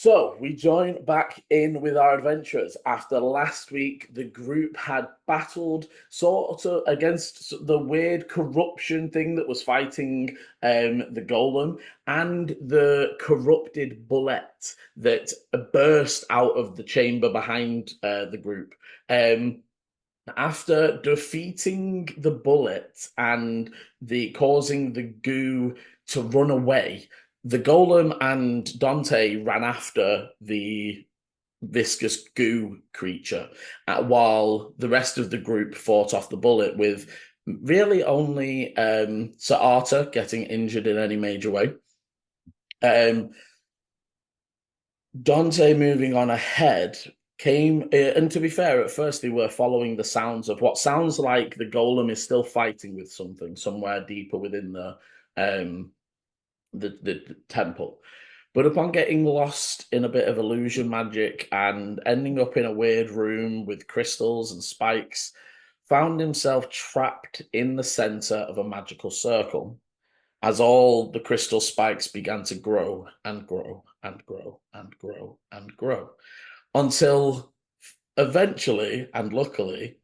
So we join back in with our adventurers. After last week, the group had battled sort of against the weird corruption thing that was fighting the golem and the corrupted bullet that burst out of the chamber behind the group. After defeating the bullet and the causing the goo to run away, the golem and Dante ran after the viscous goo creature, while the rest of the group fought off the bullet with really only Sir Arthur getting injured in any major way. Dante moving on ahead came, and to be fair, at first they were following the sounds of what sounds like the golem is still fighting with something somewhere deeper within the temple. But upon getting lost in a bit of illusion magic and ending up in a weird room with crystals and spikes, found himself trapped in the center of a magical circle as all the crystal spikes began to grow and grow and grow and grow and grow until eventually, and luckily,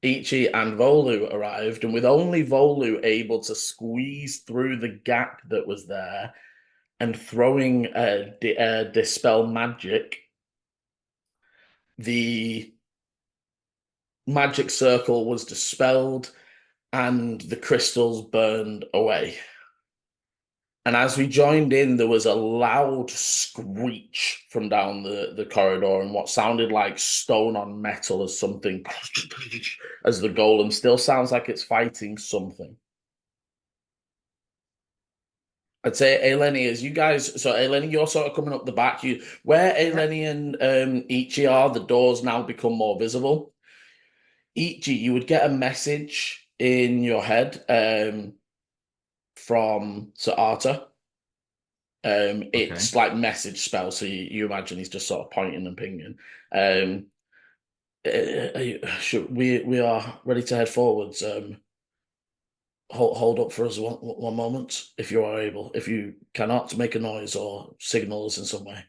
Ichi and Volu arrived, and with only Volu able to squeeze through the gap that was there and throwing dispel magic, the magic circle was dispelled and the crystals burned away. And as we joined in, there was a loud screech from down the corridor and what sounded like stone on metal as something, as the golem still sounds like it's fighting something. I'd say Eleni, as you guys, so Eleni, you're sort of coming up the back. Where Eleni and Ichi are, the doors now become more visible. Ichi, you would get a message in your head from Sir Arthur. It's like message spell, so you imagine he's just sort of pointing and pinging. We are ready to head forwards. Hold up for us one moment, if you are able. If you cannot, make a noise or signal us in some way.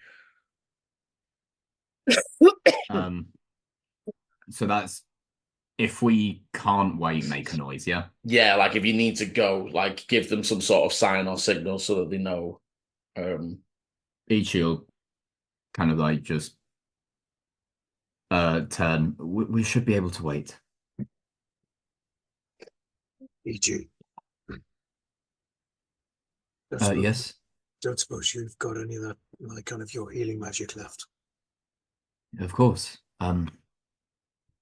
So that's if we can't wait, make a noise, yeah? Yeah, like if you need to go, like give them some sort of sign or signal so that they know. Each will kind of like just turn. We should be able to wait. E.G. Yes. Don't suppose you've got any of that, like, kind of your healing magic left? Of course.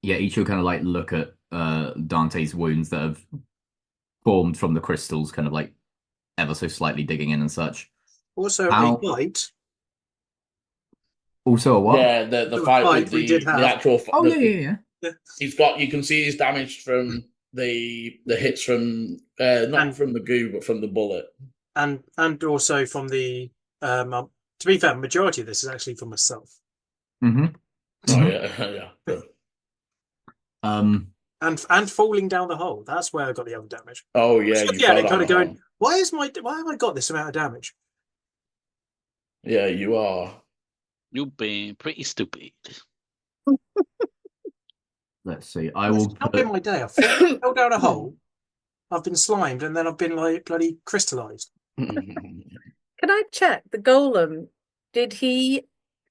Yeah, each will kind of like look at Dante's wounds that have formed from the crystals, kind of like ever so slightly digging in and such. Also, a fight. Also a what? Yeah, the fight with the actual. Oh yeah. He's got. You can see he's damaged from the hits from not from the goo, but from the bullet, and also from the. To be fair, majority of this is actually for myself. Mm-hmm. Oh yeah. And falling down the hole. That's where I got the other damage. Oh yeah, yeah. Kind of going. Why have I got this amount of damage? Yeah, you are. You've been pretty stupid. Let's see. I will. Not been my day. I fell down a hole. I've been slimed, and then I've been like bloody crystallized. Can I check the golem?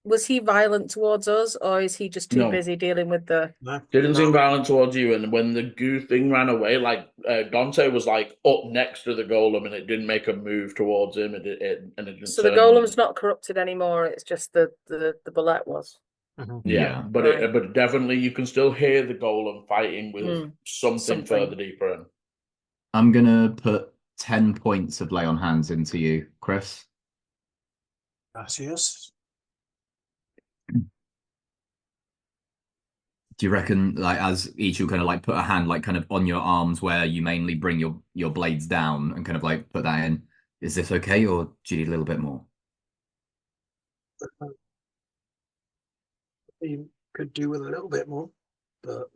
Was he violent towards us, or is he just too busy dealing with the? No, didn't seem violent towards you. And when the goo thing ran away, like Dante was like up next to the golem, and it didn't make a move towards him. And it didn't. So the golem's not corrupted anymore. It's just the bullet was. Mm-hmm. Yeah, but but definitely you can still hear the golem fighting with something further deeper in. I'm gonna put 10 points of lay on hands into you, Chris. Gracias. Do you reckon, like, as each will kind of like put a hand like kind of on your arms where you mainly bring your blades down and kind of like put that in? Is this okay, or do you need a little bit more? You could do with a little bit more, but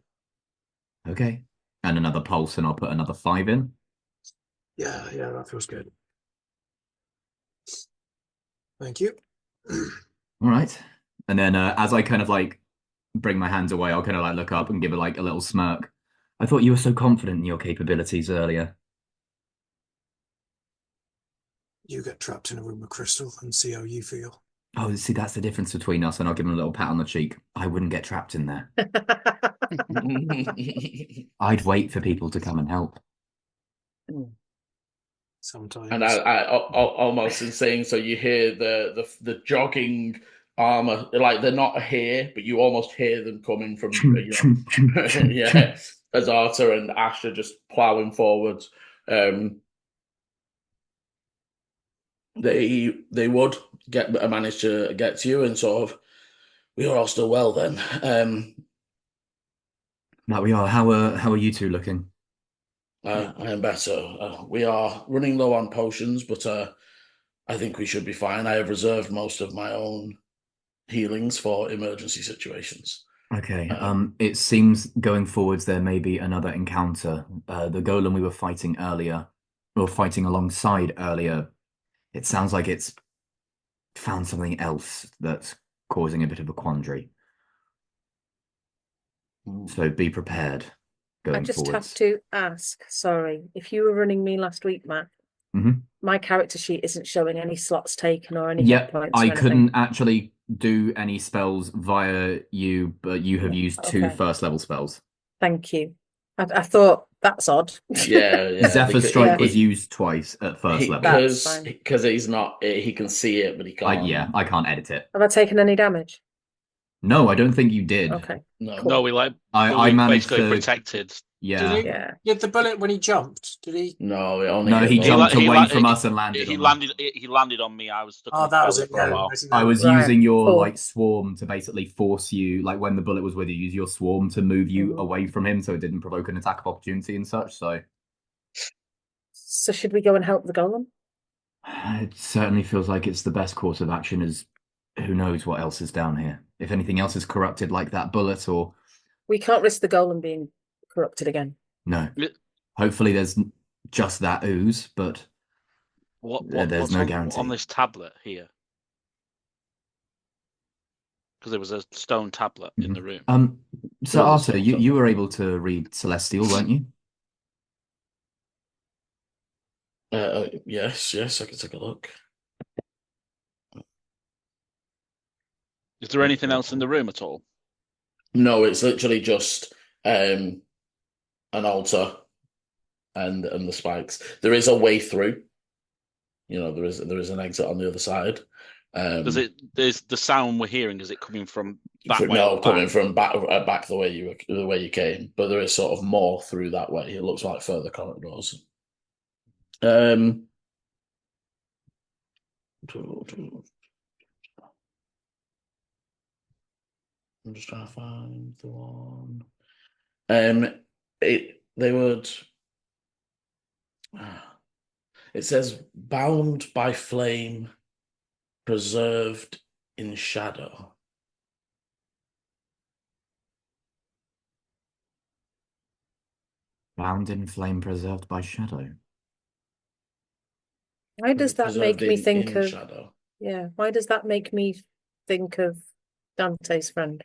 okay. And another pulse, and I'll put another 5 in. Yeah, that feels good. Thank you. All right. And then as I kind of like bring my hands away, I'll kind of like look up and give it like a little smirk. I thought you were so confident in your capabilities earlier. You get trapped in a room with Crystal and see how you feel. Oh, see, that's the difference between us, and I'll give him a little pat on the cheek. I wouldn't get trapped in there. I'd wait for people to come and help. Sometimes. And I almost in saying so, you hear the jogging armor, like they're not here, but you almost hear them coming from yeah, as Arthur and Ash are just plowing forwards. They would manage to get to you, and sort of, we are all still well then. Like we are. How are you two looking? I am better. We are running low on potions, but I think we should be fine. I have reserved most of my own healings for emergency situations. Okay. It seems going forwards there may be another encounter. The golem we were fighting earlier, or fighting alongside earlier, it sounds like it's found something else that's causing a bit of a quandary. So be prepared I going just have forwards. to ask, sorry, if you were running me last week, Matt, my character sheet isn't showing any slots taken or any hit Yep, points or I anything. couldn't actually do any spells via you, but you have used two Okay. first level spells. Thank you. I thought that's odd. Yeah, Zephyr's because Strike was used twice at first level. That's fine. because he's not, he can see it, but he can't. Yeah, I can't edit it. Have I taken any damage? No, I don't think you did. Okay. No. Cool. No, we like I we managed basically to protected. Yeah. Yeah. Did the bullet when he jumped? Did he? No, it only No, hit he those. jumped He away la- from us and landed He on landed. He landed on me. I was stuck Oh, in that the was belly it. for a Yeah. while. I was Right, using your cool. like swarm to basically force you, like when the bullet was with you, use your swarm to move you Mhm. away from him so it didn't provoke an attack of opportunity and such. So So should we go and help the golem? it certainly feels like it's the best course of action, as who knows what else is down here. If anything else is corrupted like that bullet, or We can't risk the golem being corrupted again. no. Yeah. Hopefully there's just that ooze, but there's What's no on guarantee. this tablet here? Because there was a stone tablet in the room. So There was a Arthur, stone you were tablet. able to read Celestial, weren't you? Yes, I can take a look. Is there anything else in the room at all? No, it's literally just an altar and the spikes. There is a way through. You know, there is an exit on the other side. There's the sound we're hearing, is it coming from that way? No, or coming back? from back the way you came, but there is sort of more through that way. It looks like further corridors. I'm just trying to find the one. They would. It says bound by flame, preserved in shadow. Bound in flame, preserved by shadow. Why does that make Preserved me think in of shadow. Yeah, why does that make me think of Dante's friend?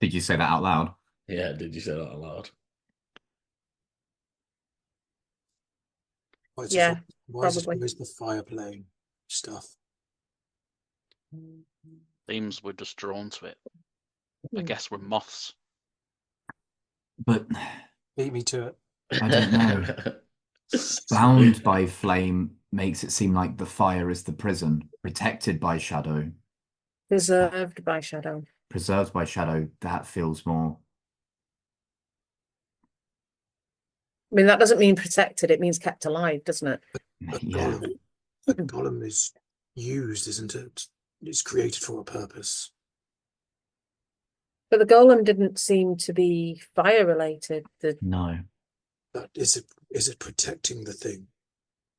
Did you say that out loud? Yeah, did you say that aloud? Yeah, Why is probably. the fire playing stuff? Themes were just drawn to it. I guess we're moths. But Beat me to it. I don't know. Bound by flame makes it seem like the fire is the prison, protected by shadow. Preserved by shadow. Preserved by shadow, that feels more. I mean, that doesn't mean protected, it means kept alive, doesn't it? Yeah. The golem is used, isn't it? It's created for a purpose. But the golem didn't seem to be fire related. No. But is it protecting the thing?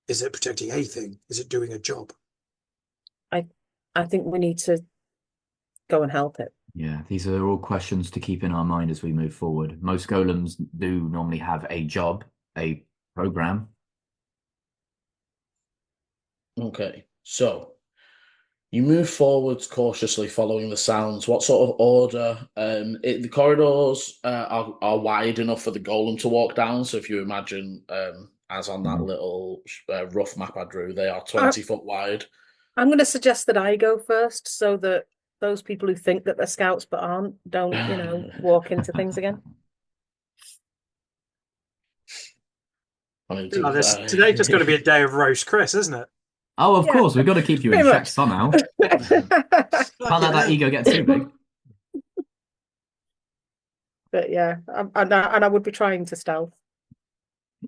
Is it protecting a thing? Is it doing a job? I think we need to go and help it. Yeah, these are all questions to keep in our mind as we move forward. Most golems do normally have a job, a program. Okay. So you move forwards cautiously, following the sounds. What sort of order? The corridors are wide enough for the golem to walk down. So if you imagine, as on that little rough map I drew, they are 20-foot wide. I'm going to suggest that I go first, so that those people who think that they're scouts but aren't don't, walk into things again. I mean, Today's just going to be a day of roast Chris, isn't it? Oh, of Yeah, course, we've got to keep you in pretty check much. somehow. Can't let that ego get too big. But yeah, and I would be trying to stealth.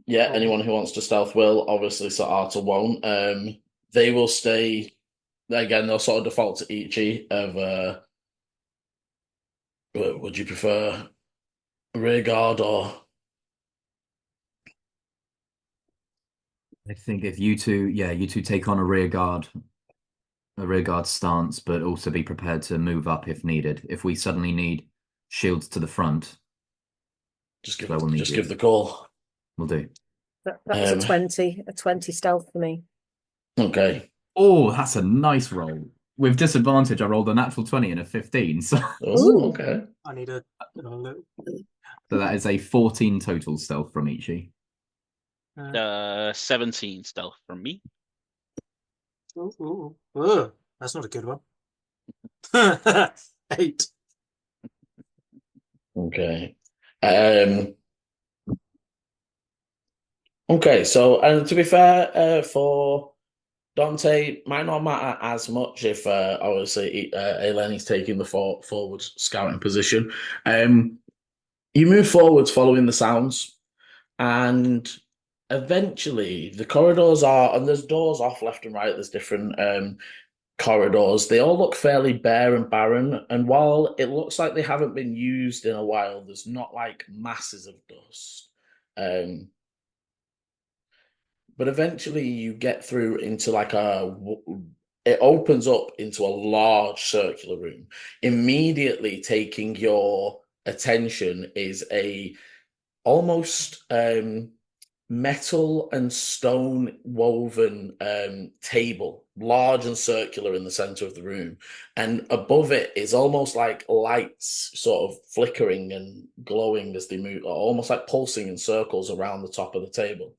Yeah, anyone who wants to stealth will. Obviously, Sa'ata won't. They will stay. Again, they'll sort of default to Ichi of. Would you prefer rear guard or? I think if you two take on a rear guard stance, but also be prepared to move up if needed. If we suddenly need shields to the front, Just give the call. We'll do. That was a 20 stealth for me. Okay. Oh, that's a nice roll. With disadvantage, I rolled a natural 20 and a 15. So, okay. I need a little. So that is a 14 total stealth from Ichi. 17 stealth from me. That's not a good one. 8. Okay. Okay, so to be fair, for Dante, might not matter as much if obviously Eleni's taking the forward scouting position. You move forwards following the sounds, and eventually the corridors and there's doors off left and right. There's different corridors. They all look fairly bare and barren, and while it looks like they haven't been used in a while, there's not like masses of dust. But eventually you get through into it opens up into a large circular room. Immediately taking your attention is a almost metal and stone woven table, large and circular in the center of the room. And above it is almost like lights sort of flickering and glowing as they move, almost like pulsing in circles around the top of the table.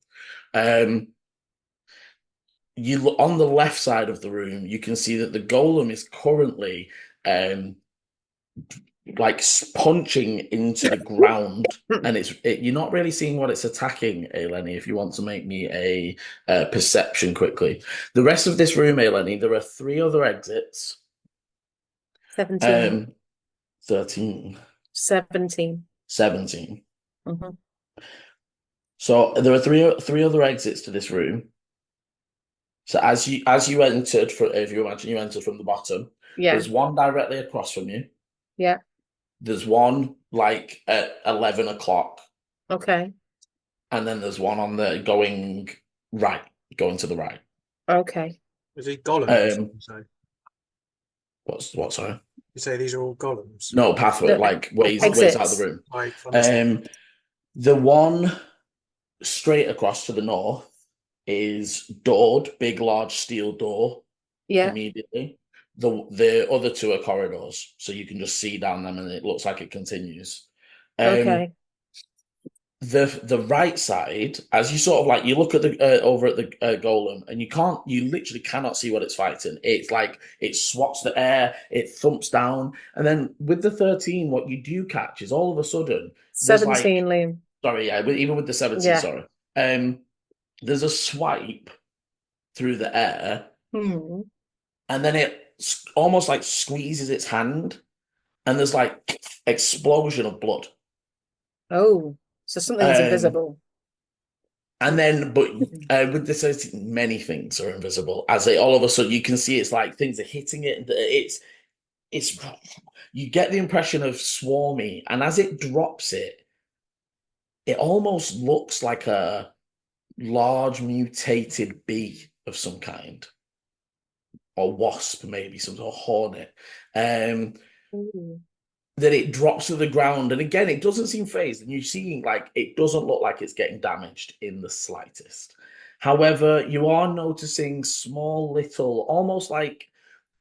You look on the left side of the room, you can see that the golem is currently like punching into the ground, and you're not really seeing what it's attacking, Eleni. If you want to make me a perception quickly. The rest of this room, Eleni, there are 3 other exits. 17. 13. 17. 17. Mm-hmm. So there are three other exits to this room. So as you entered, if you imagine you entered from the bottom, there's one directly across from you. Yeah. There's one like at 11 o'clock. Okay. And then there's one on the going to the right. Okay. Is it golems? What, sorry? You say these are all golems? No, pathway, like ways out of the room. Like, the one straight across to the north is doored, big, large steel door. Yeah. Immediately. The other 2 are corridors, so you can just see down them, and it looks like it continues. Okay. The right side, as you sort of like you look at the over at the golem, and you literally cannot see what it's fighting. It's like it swats the air, it thumps down, and then with the 13, what you do catch is all of a sudden 17, Liam. Sorry, yeah, even with the 17, sorry. There's a swipe through the air, and then it almost like squeezes its hand, and there's like explosion of blood. Oh, so something's invisible. And then, but with this, many things are invisible. As all of a sudden, you can see it's like things are hitting it. It's you get the impression of swarmy, and as it drops it, it almost looks like a large mutated bee of some kind, or wasp, maybe some sort of hornet. That it drops to the ground, and again, it doesn't seem phased, and you're seeing like it doesn't look like it's getting damaged in the slightest. However, you are noticing small little, almost like,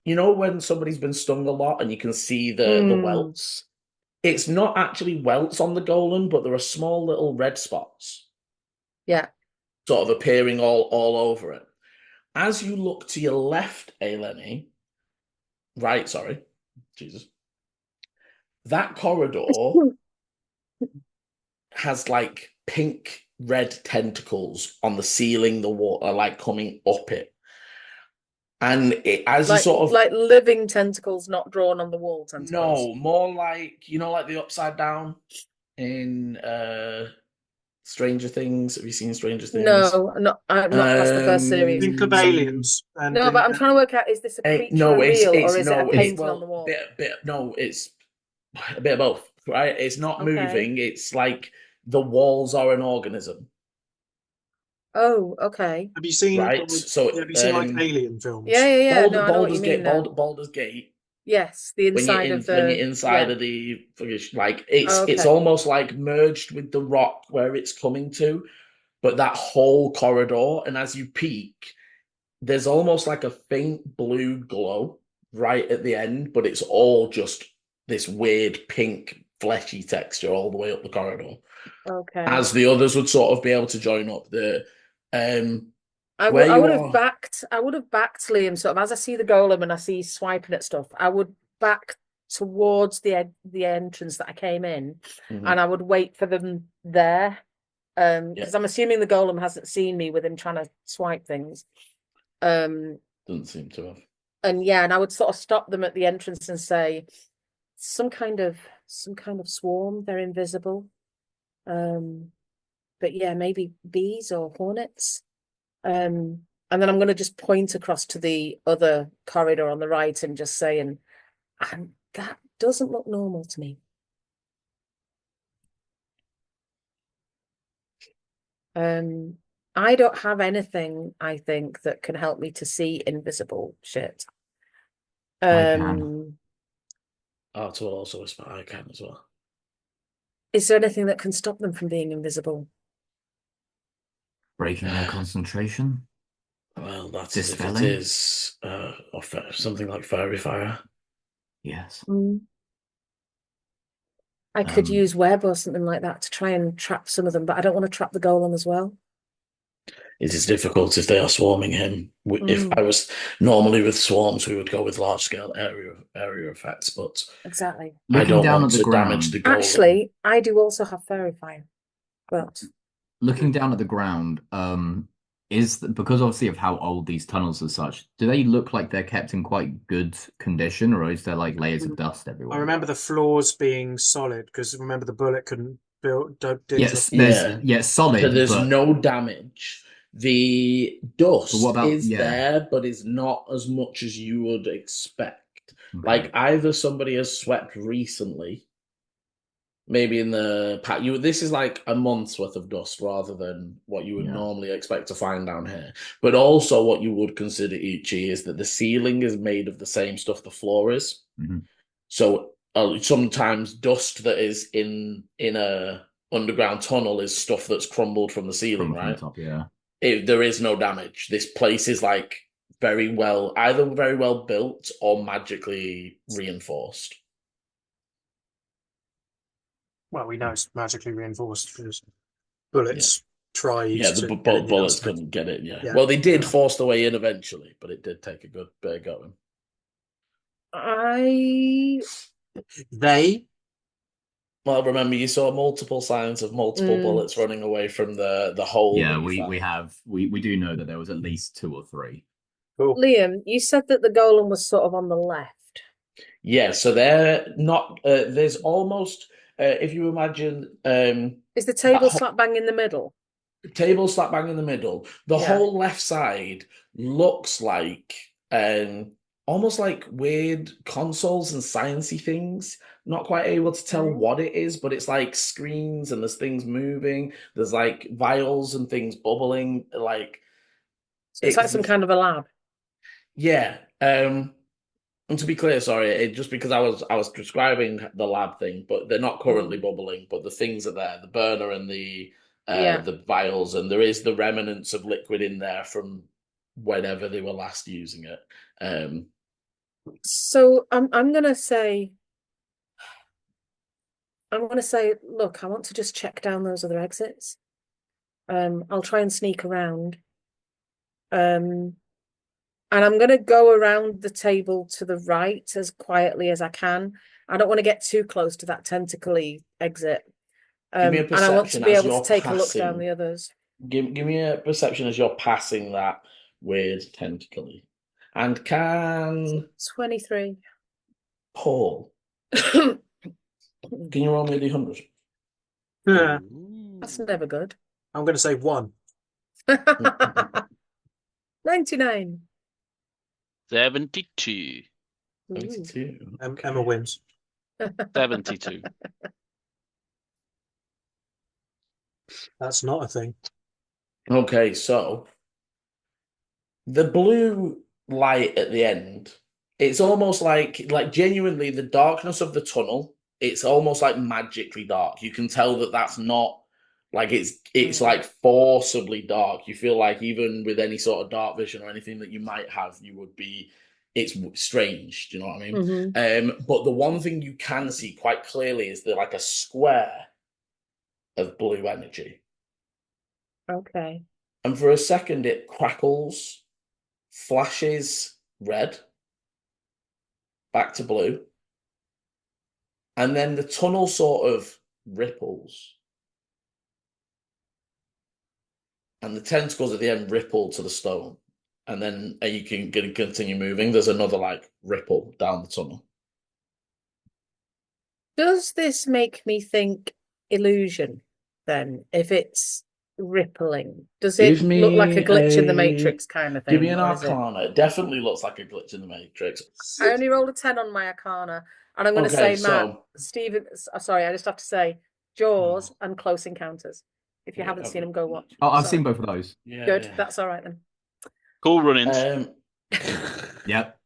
when somebody's been stung a lot and you can see the welts. It's not actually welts on the golem, but there are small little red spots. Yeah. Sort of appearing all over it. As you look to your left, Eleni, right, sorry, Jesus, that corridor has like pink red tentacles on the ceiling, the wall are like coming up it. And as you sort of like living tentacles, not drawn on the wall tentacles. No, more like like the upside down in Stranger Things. Have you seen Stranger Things? No, I'm not past the first series. Think of aliens. And, no, but I'm trying to work out: is this a creature no, real, it's or is it a painting on the wall? No, it's a bit of both. Right? It's not Okay. moving. It's like the walls are an organism. Oh, okay. Have you seen? Right. So have you seen like alien films? Yeah. No, I know what you mean. Baldur's Gate. Yes, the inside of the. When you're inside of the like it's almost like merged with the rock where it's coming to, but that whole corridor, and as you peek, there's almost like a faint blue glow right at the end, but it's all just this weird pink fleshy texture all the way up the corridor. Okay. As the others would sort of be able to join up the I would have backed Liam sort of as I see the golem and I see swiping at stuff. I would back towards the entrance that I came in, and I would wait for them there, because I'm assuming the golem hasn't seen me with him trying to swipe things. Doesn't seem to have. And I would sort of stop them at the entrance and say, some kind of swarm. They're invisible. But yeah, maybe bees or hornets. And then I'm going to just point across to the other corridor on the right and just saying, and that doesn't look normal to me. I don't have anything, I think, that can help me to see invisible shit. I can. Arthur will also whisper, I can as well. Is there anything that can stop them from being invisible? Breaking their concentration? Well, that's Dispelling? if it is something like fairy fire. Yes. I could use web or something like that to try and trap some of them, but I don't want to trap the golem as well. It is difficult if they are swarming him. If I was normally with swarms, we would go with large scale area effects, but exactly. I don't want to damage the golem. Actually, I do also have fairy fire, but looking down at the ground, because obviously of how old these tunnels are such, do they look like they're kept in quite good condition, or is there like layers of dust everywhere? I remember the floors being solid because remember the bullet couldn't build. Yes, solid. So there's no damage. The dust is there, but it's not as much as you would expect. Okay. Like either somebody has swept recently, maybe in the pack. This is like a month's worth of dust rather than what you would normally expect to find down here. But also, what you would consider Ichi is that the ceiling is made of the same stuff the floor is. So sometimes dust that is in a underground tunnel is stuff that's crumbled from the ceiling, right? From the top, there is no damage. This place is like either very well built or magically reinforced. Well, we know it's magically reinforced because bullets tried. Yeah, the bullets couldn't get it. Yeah. Well, they did force the way in eventually, but it did take a good bit of going. Well, remember you saw multiple signs of multiple bullets running away from the hole. Yeah, we do know that there was at least 2 or 3. Cool. Liam, you said that the golem was sort of on the left. Yeah, so they're not. There's almost. If you imagine, is the table slap bang in the middle? Table slap bang in the middle. The whole left side looks like almost like weird consoles and sciencey things. Not quite able to tell what it is, but it's like screens and there's things moving. There's like vials and things bubbling. Like so it's like some kind of a lab. Yeah. And to be clear, sorry, just because I was describing the lab thing, but they're not currently bubbling, but the things are there. The burner and the the vials, and there is the remnants of liquid in there from whenever they were last using it. So I'm gonna say, look, I want to just check down those other exits. I'll try and sneak around. And I'm gonna go around the table to the right as quietly as I can. I don't want to get too close to that tentacly exit. Give me a And I want to perception be as able you're to take a look down passing. the others. Give me a perception as you're passing that weird tentacly. And can 23. Paul, can you roll me a d100? Yeah. That's never good. I'm going to say 1. 99. 72. 72. Emma wins. 72. That's not a thing. Okay, so the blue light at the end, it's almost like genuinely the darkness of the tunnel, it's almost like magically dark. You can tell that that's not like it's like forcibly dark. You feel like even with any sort of dark vision or anything that you might have, it's strange. Do you know what I mean? But the one thing you can see quite clearly is that like a square of blue energy. Okay. And for a second, it crackles, flashes red, back to blue. And then the tunnel sort of ripples. And the tentacles at the end ripple to the stone. And then you can continue moving. There's another like ripple down the tunnel. Does this make me think illusion then? If it's rippling, does it look like a glitch in the Matrix kind of thing? Give me an Arcana. It definitely looks like a glitch in the Matrix. I only rolled a 10 on my Arcana, and I'm going to say, Matt, Stephen. Sorry, I just have to say Jaws and Close Encounters. If you haven't seen them, go watch. Oh, I've seen both of those. Yeah, good. Yeah. That's all right then. Cool runnings. Yep.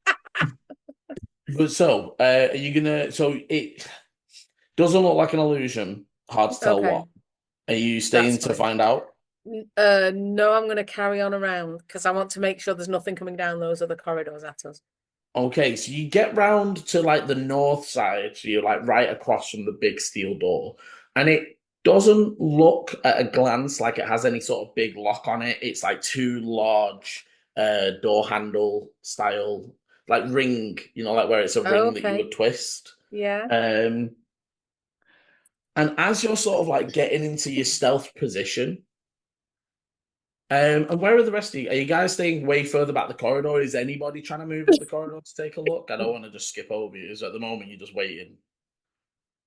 But so, are you gonna? So it doesn't look like an illusion. Hard to tell what. Are you staying to find out? No, I'm going to carry on around because I want to make sure there's nothing coming down those other corridors at us. Okay, so you get round to like the north side, so you're like right across from the big steel door, and it doesn't look at a glance like it has any sort of big lock on it. It's like two large door handle style, like ring, like where it's a ring that you would twist. Yeah. And as you're sort of like getting into your stealth position, and where are the rest of you? Are you guys staying way further back the corridor? Is anybody trying to move up the corridor to take a look? I don't want to just skip over you. So at the moment, you're just waiting.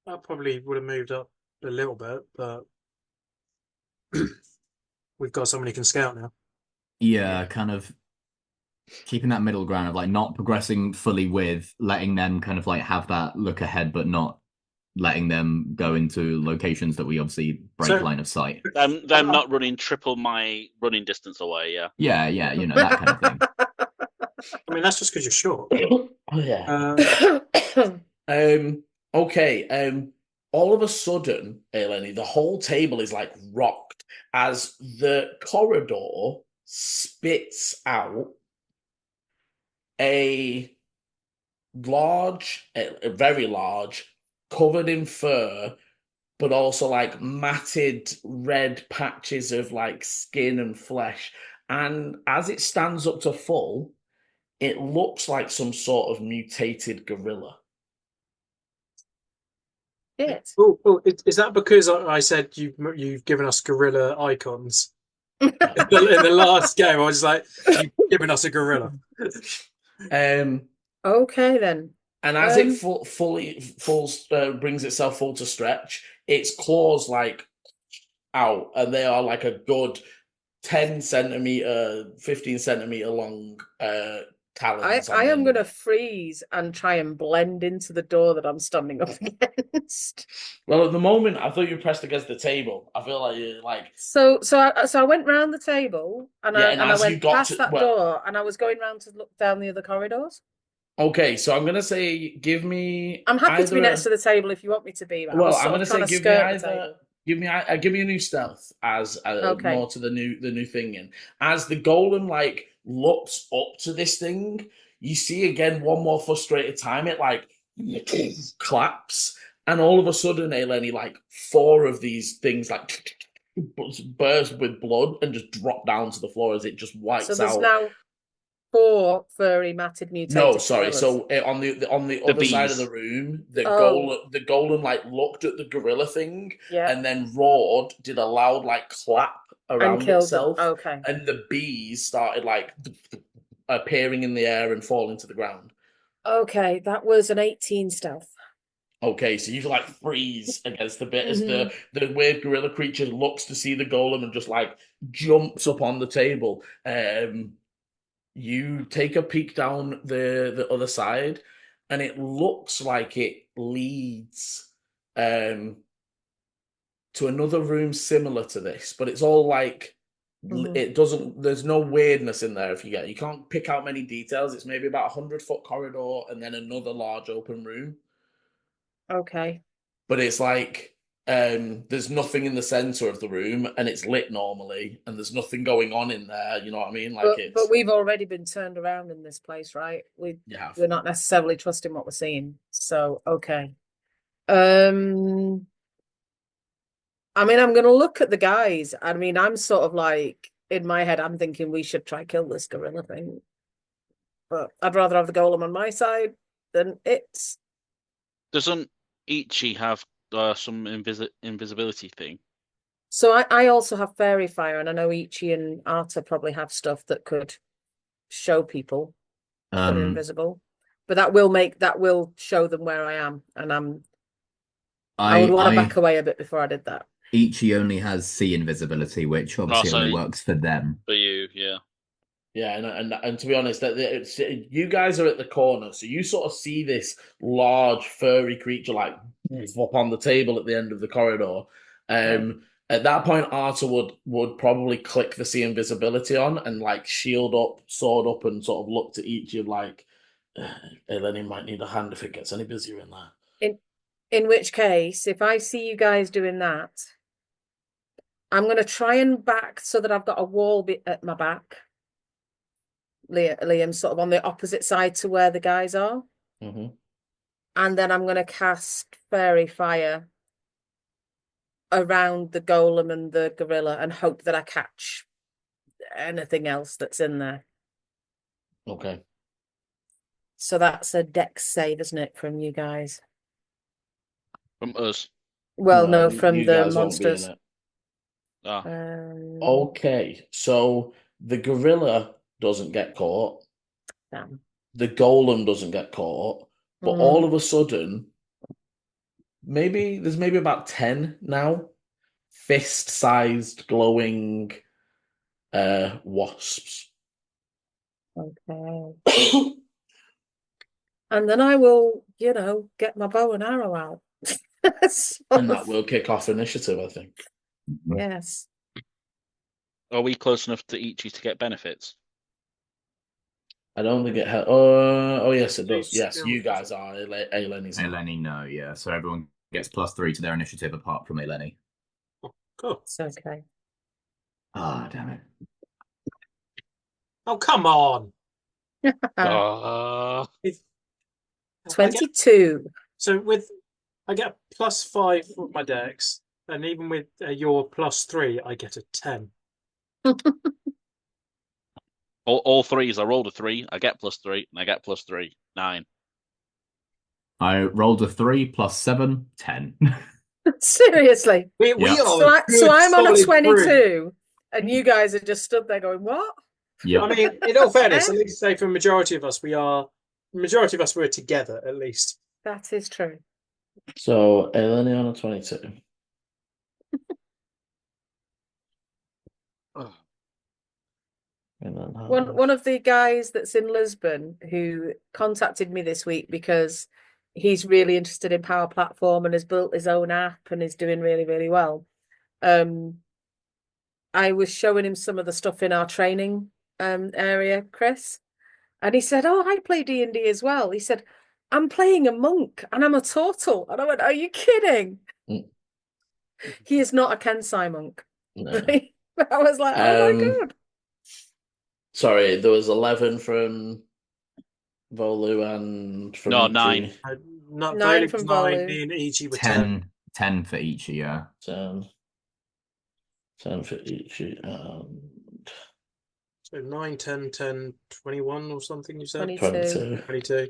I probably would have moved up a little bit, but we've got somebody who can scout now. Yeah, kind of keeping that middle ground of like not progressing fully with, letting them kind of like have that look ahead, but not letting them go into locations that we obviously break line of sight. Them not running triple my running distance away, yeah. Yeah, that kind of thing. I mean, that's just because you're short. Oh, yeah. Okay. All of a sudden, Eleni, the whole table is like rocked as the corridor spits out a very large, covered in fur, but also like matted red patches of like skin and flesh. And as it stands up to full, it looks like some sort of mutated gorilla. Yes. Oh, is that because I said you've given us gorilla icons? in the last game, I was like, you've given us a gorilla. Okay then. And as it brings itself full to stretch, its claws like out, and they are like a good 10 centimeter, 15 centimeter long talons. I am going to freeze and try and blend into the door that I'm standing up against. Well, at the moment, I thought you were pressed against the table. I feel like you're like. So I went round the table and I went past that door, and I was going round to look down the other corridors. Okay, so I'm gonna say, give me. I'm happy to be next to the table if you want me to be. Well, I'm gonna say, give me either Give me a new stealth as Okay. more to the new thing in. As the golem like looks up to this thing, you see again one more frustrated time. It like claps, and all of a sudden, Eleni, like 4 of these things like burst with blood and just drop down to the floor as it just So wipes there's out. now 4 furry, matted, No, mutated sorry. gorillas. So on the other side of bees. the room, the Oh. golem like looked at the gorilla thing Yeah. and then roared, did a loud like clap And around killed them. itself, Okay. and the bees started like appearing in the air and falling to the ground. Okay, that was an 18 stealth. Okay, so you like freeze against the bit as the weird gorilla creature looks to see the golem and just like jumps up on the table. You take a peek down the other side, and it looks like it leads to another room similar to this, but it's all like it doesn't. There's no weirdness in there. You can't pick out many details. It's maybe about 100-foot corridor and then another large open room. Okay. But it's like there's nothing in the center of the room, and it's lit normally, and there's nothing going on in there. You know what I mean? Like but we've already been turned around in this place, right? We're not necessarily trusting what we're seeing. So okay. I mean, I'm gonna look at the guys. I mean, I'm sort of like in my head, I'm thinking we should try kill this gorilla thing. But I'd rather have the golem on my side than it's. Doesn't Ichi have some invisibility thing? So I also have fairy fire, and I know Ichi and Arta probably have stuff that could show people that are invisible. But that will show them where I am, and I would want to back away a bit before I did that. Ichi only has sea invisibility, which obviously only works for them. For you, yeah. Yeah, and to be honest, you guys are at the corner, so you sort of see this large furry creature like up on the table at the end of the corridor. At that point, Arta would probably click the see invisibility on and like shield up, sword up, and sort of look to each of like, Eleni might need a hand if it gets any busier in there. In which case, if I see you guys doing that, I'm going to try and back so that I've got a wall at my back. Liam, sort of on the opposite side to where the guys are. And then I'm going to cast fairy fire around the golem and the gorilla and hope that I catch anything else that's in there. Okay. So that's a dex save, isn't it, from you guys? From us? Well, no, from the monsters. Okay, so the gorilla doesn't get caught. Damn. The golem doesn't get caught. But all of a sudden, there's maybe about 10 now fist-sized glowing wasps. Okay. And then I will, get my bow and arrow out. And that will kick off initiative, I think. Yes. Are we close enough to Ichi to get benefits? I don't think it has. Oh, yes, it does. Yes, you guys are. Eleni's. Eleni, no, yeah. So everyone gets +3 to their initiative apart from Eleni. Oh, cool. It's okay. Ah, damn it. Oh, come on. 22. I get a +5 with my dex, and even with your +3, I get a 10. All threes. I rolled a 3. I get +3, and I get +3. 9. I rolled a 3 +7, 10. Seriously. We are so I'm on a 22, group. and you guys are just stood there going, "What?" Yeah. I mean, in all fairness, at least say for a majority of us, we're together at least. That is true. So Eleni on a 22. One of the guys that's in Lisbon who contacted me this week because he's really interested in Power Platform and has built his own app and is doing really, really well. I was showing him some of the stuff in our training area, Chris, and he said, "Oh, I play D&D as well." He said, "I'm playing a monk and I'm a turtle," and I went, "Are you kidding?" He is not a Kensai monk. No. I was like, oh my God. Sorry, there was 11 from Volu and from No, Ichi. 9. Not 9 Volu from was 9, Volu. me and Ichi were 10. 10 for each, yeah. 10 for Ichi and So 9, 10, 10, 21 or something you said? 22. 22.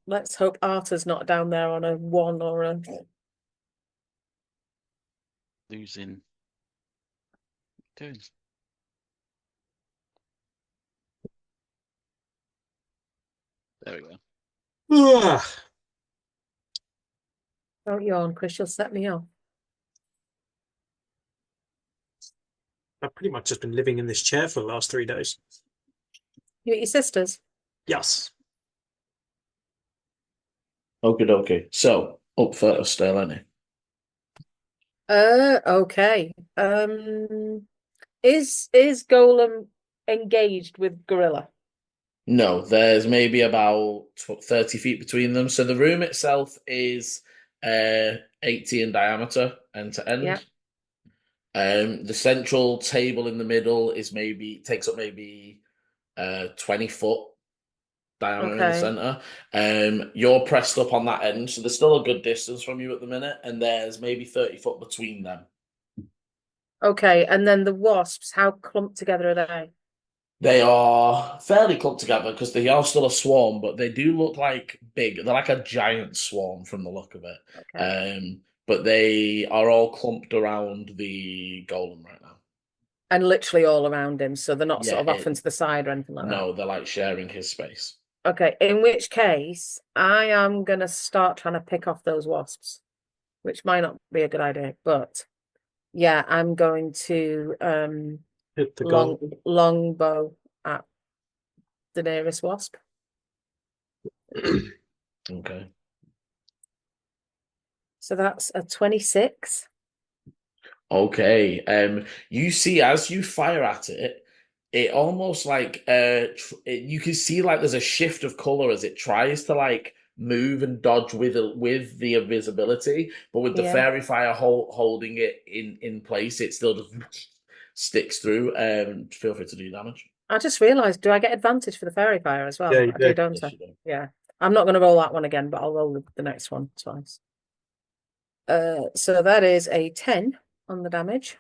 Let's hope Arta's not down there on a 1 or a... Losing. Doing. There we go. Ugh. Don't yawn, Chris, you'll set me off. I've pretty much just been living in this chair for the last 3 days. You at your sister's? Yes. Okay. So, up first, Lenny. Okay. Is Golem engaged with Gorilla? No, there's maybe about 30 feet between them. So the room itself is 80 in diameter, end to end. Yeah. The central table in the middle takes up maybe 20 foot diameter in the center. You're pressed up on that end, so there's still a good distance from you at the minute, and there's maybe 30 foot between them. Okay, and then the wasps, how clumped together are they? They are fairly clumped together because they are still a swarm, but they do look like big. They're like a giant swarm from the look of it. Okay. But they are all clumped around the golem right now. And literally all around him, so they're not Yeah, sort of off into the side or anything like that. No, they're like sharing his space. Okay, in which case, I am going to start trying to pick off those wasps, which might not be a good idea, but yeah, I'm going to Hit the longbow at the nearest wasp. Okay. So that's a 26. Okay. You see, as you fire at it, it almost like you can see like there's a shift of color as it tries to like move and dodge with the invisibility, but with the fairy fire holding it in place, it still just sticks through. Feel free to do damage. I just realized, do I get advantage for the fairy fire as well? Yeah, you I do, do. don't Yes, I? you do. Yeah. I'm not going to roll that one again, but I'll roll the next one twice. So that is a 10 on the damage.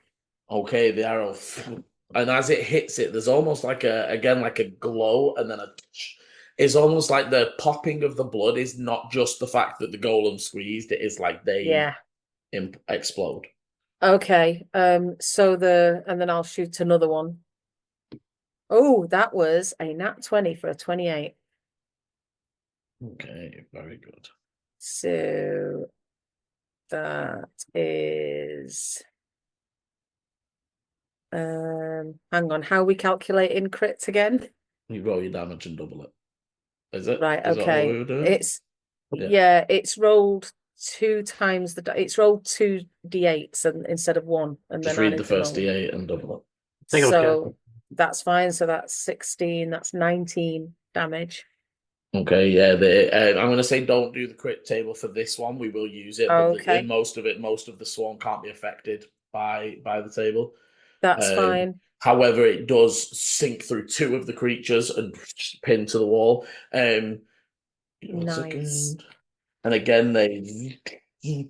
Okay, the arrow, and as it hits it, there's almost like a glow, and then it's almost like the popping of the blood is not just the fact that the golem squeezed; it is like they explode. Okay. So and then I'll shoot another one. Oh, that was a nat 20 for a 28. Okay, very good. So that is hang on, how are we calculating crits again? You roll your damage and double it. Is it? Right, Is that what okay. we were doing? It's rolled 2 times it's rolled 2 d8s instead of 1, and Just then read the first d8 and double it. So that's fine. So that's 16. That's 19 damage. Okay, yeah. I'm going to say don't do the crit table for this one. We will use it, but in most of the swarm can't be affected by the table. That's fine. However, it does sink through 2 of the creatures and pin to the wall. Nice. And again, you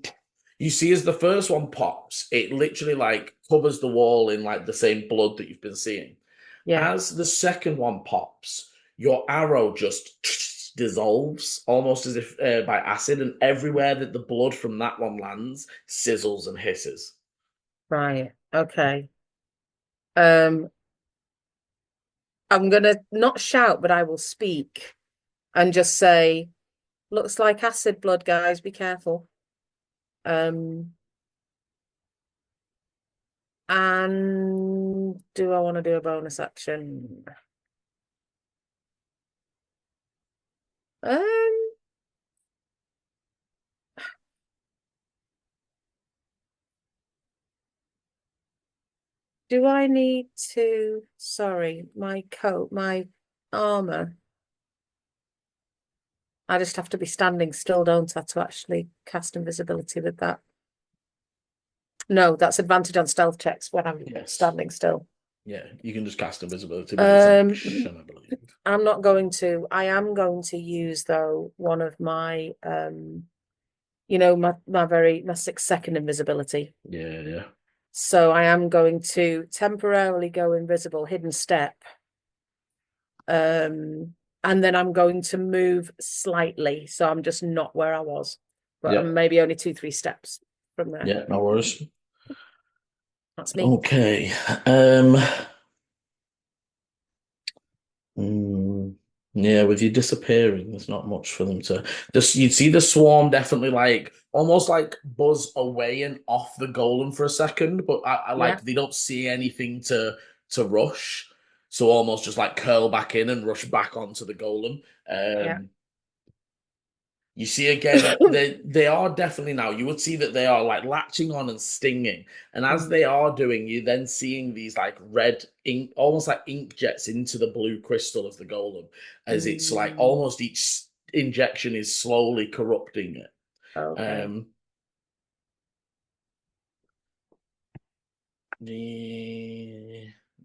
see as the first one pops, it literally like covers the wall in like the same blood that you've been seeing. Yeah. As the second one pops, your arrow just dissolves almost as if by acid, and everywhere that the blood from that one lands sizzles and hisses. Right. Okay. I'm gonna not shout, but I will speak and just say, looks like acid blood, guys, be careful. And do I want to do a bonus action? Do I need to, sorry, my coat, my armor. I just have to be standing still, don't I, to actually cast invisibility with that? No, that's advantage on stealth checks when I'm standing still. Yeah, you can just cast invisibility with action, I believe. I'm not going to. I am going to use, though, one of my my 6-second invisibility. Yeah. So I am going to temporarily go invisible, hidden step. And then I'm going to move slightly, so I'm just not where I was, but I'm maybe only 2-3 steps from there. Yeah, no worries. That's me. Okay. Yeah, with you disappearing, there's not much for them to. You'd see the swarm definitely almost buzz away and off the golem for a second, but they don't see anything to rush, so almost just curl back in and rush back onto the golem. You see again, they are definitely now. You would see that they are latching on and stinging, and as they are doing, you then seeing these red ink, almost like ink jets into the blue crystal of the golem, as it's almost each injection is slowly corrupting it. Okay.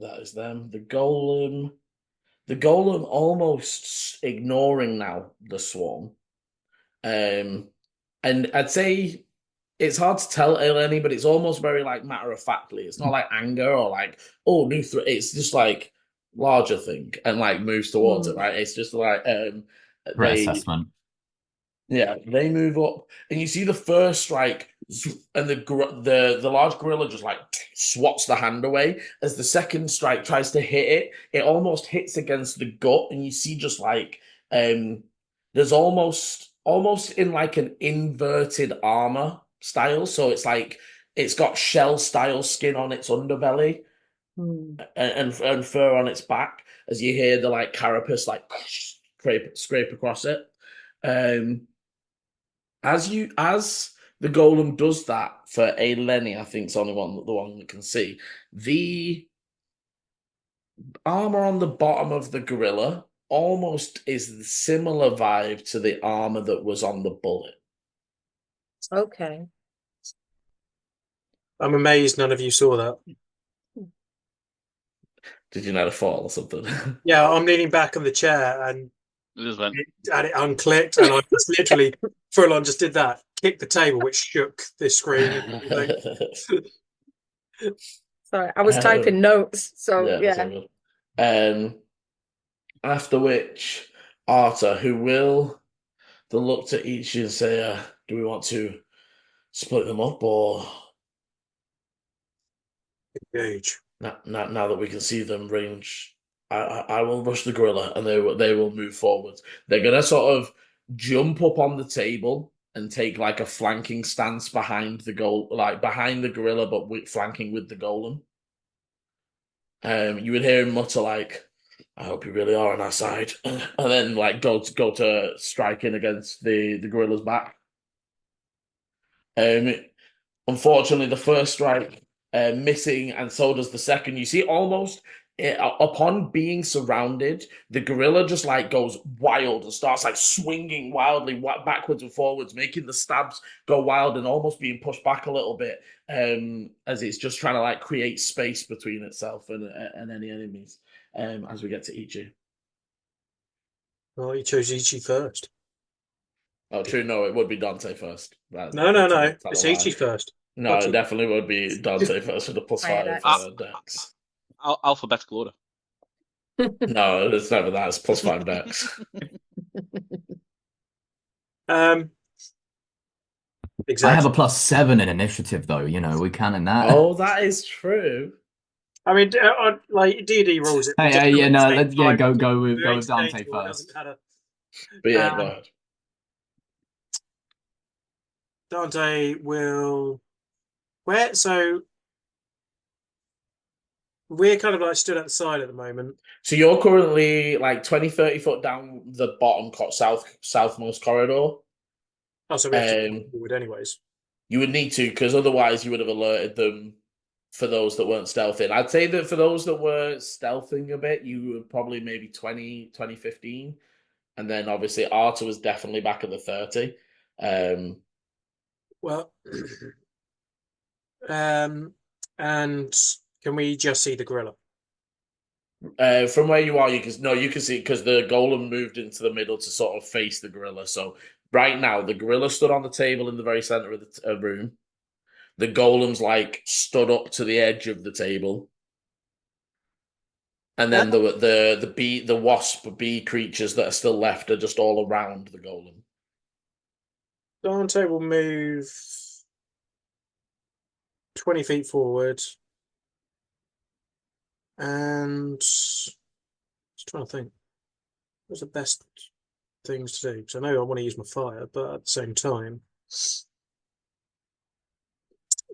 That is them. The golem almost ignoring now the swarm. And I'd say it's hard to tell Eleni, but it's almost very matter of factly. It's not anger or new threat. It's just larger thing and moves towards it, right? It's just assessment. Yeah, they move up, and you see the first strike, and the large gorilla just swats the hand away. As the second strike tries to hit it, it almost hits against the gut, and you see just there's almost in an inverted armor style. So it's got shell style skin on its underbelly and fur on its back. As you hear the carapace scrape across it. As the golem does that for a Lenny, I think it's only the one that can see the armor on the bottom of the gorilla. Almost is the similar vibe to the armor that was on the bullet. Okay. I'm amazed none of you saw that. Did you not fall or something? Yeah, I'm leaning back on the chair and it unclicked, and I just literally full on just did that. Kicked the table, which shook the screen. Sorry, I was typing notes, so yeah. After which, Arthur, who will look at each and say, do we want to split them up or engage? Now that we can see them range, I will rush the gorilla and they will move forward. They're gonna sort of jump up on the table and take a flanking stance behind the behind the gorilla, but flanking with the golem. You would hear him mutter I hope you really are on our side, and then go to strike in against the gorilla's back. Unfortunately, the first strike missing, and so does the second. You see, almost upon being surrounded, the gorilla just goes wild and starts swinging wildly backwards and forwards, making the stabs go wild and almost being pushed back a little bit, as it's just trying to create space between itself and any enemies. As we get to Ichi. Well, you chose Ichi first. Oh, true. No, it would be Dante first. No. It's Ichi first. No, it definitely would be Dante first with the +5 dex. Alphabetical order. No, it's never that. It's +5 dex. Exactly. I have a +7 in initiative, though. We can in that. Oh, that is true. I mean, D&D rules. Go with Dante first. But yeah, go ahead. Dante will. So we're kind of stood at the side at the moment. So you're currently 20, 30 foot down the bottom southmost corridor. Oh, so we have to move forward anyways. You would need to, because otherwise you would have alerted them for those that weren't stealthing. I'd say that for those that were stealthing a bit, you were probably maybe 20, 15. And then obviously Arta was definitely back at the 30. Well, and can we just see the gorilla? From where you are, you can see because the golem moved into the middle to sort of face the gorilla. So right now, the gorilla stood on the table in the very center of the room. The golem's like stood up to the edge of the table, and then the wasp bee creatures that are still left are just all around the golem. Dante will move 20 feet forward. And just trying to think, what's the best things to do? Because I know I want to use my fire, but at the same time,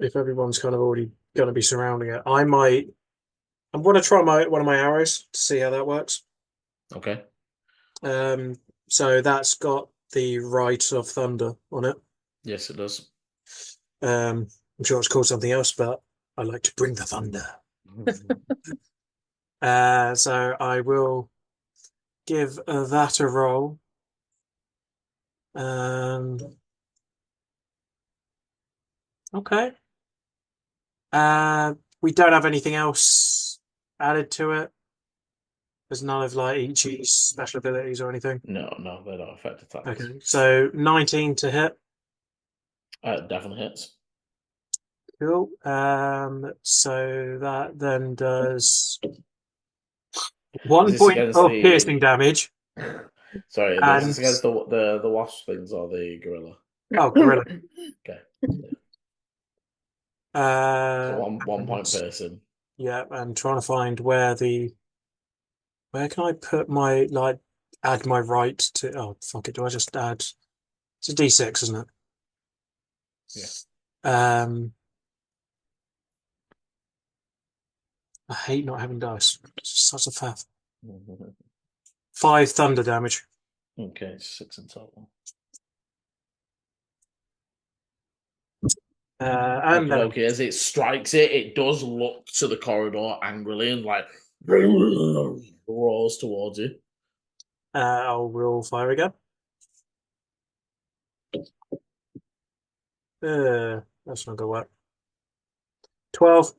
if everyone's kind of already going to be surrounding it, I'm going to try one of my arrows to see how that works. Okay. So that's got the Rite of Thunder on it. Yes, it does. I'm sure it's called something else, but I like to bring the thunder. So I will give that a roll. Okay. We don't have anything else added to it. There's none of like Ichi's special abilities or anything. No, they don't affect attacks. Okay, so 19 to hit. Definitely hits. Cool. So that then does 1 point of piercing damage. Sorry, is this against the wasp things or the gorilla? Oh, gorilla. Okay. So 1 point person. Yeah, and trying to find where can I put my add my right to? Oh, fuck it. Do I just add? It's a D6, isn't it? Yeah. I hate not having dice. It's such a faff. 5 thunder damage. Okay, 6 in total. And okay, as it strikes it does look to the corridor angrily and like roars towards you. I'll roll fire again. That's not gonna work. 12.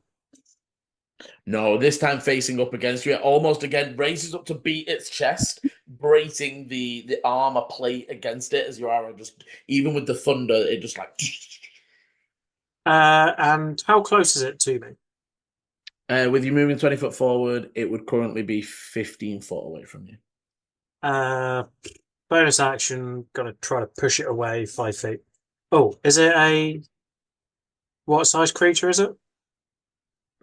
No, this time facing up against you, it almost again raises up to beat its chest, bracing the armor plate against it as your arrow just, even with the thunder, it just like. And how close is it to me? With you moving 20 foot forward, it would currently be 15 foot away from you. Bonus action, gonna try to push it away 5 feet. Oh, is it what size creature is it?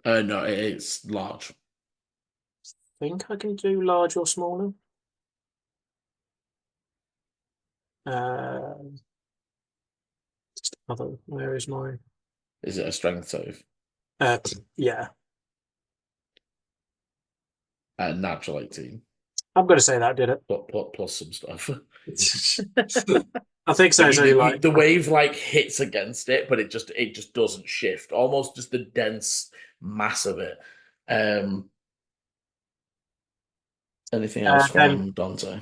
No, it's large. I think I can do large or smaller. Where is my? Is it a strength save? Yeah. Natural 18. I'm going to say that did it. Plus some stuff. I think so. The wave like hits against it, but it just doesn't shift. Almost just the dense mass of it. Anything else from Dante?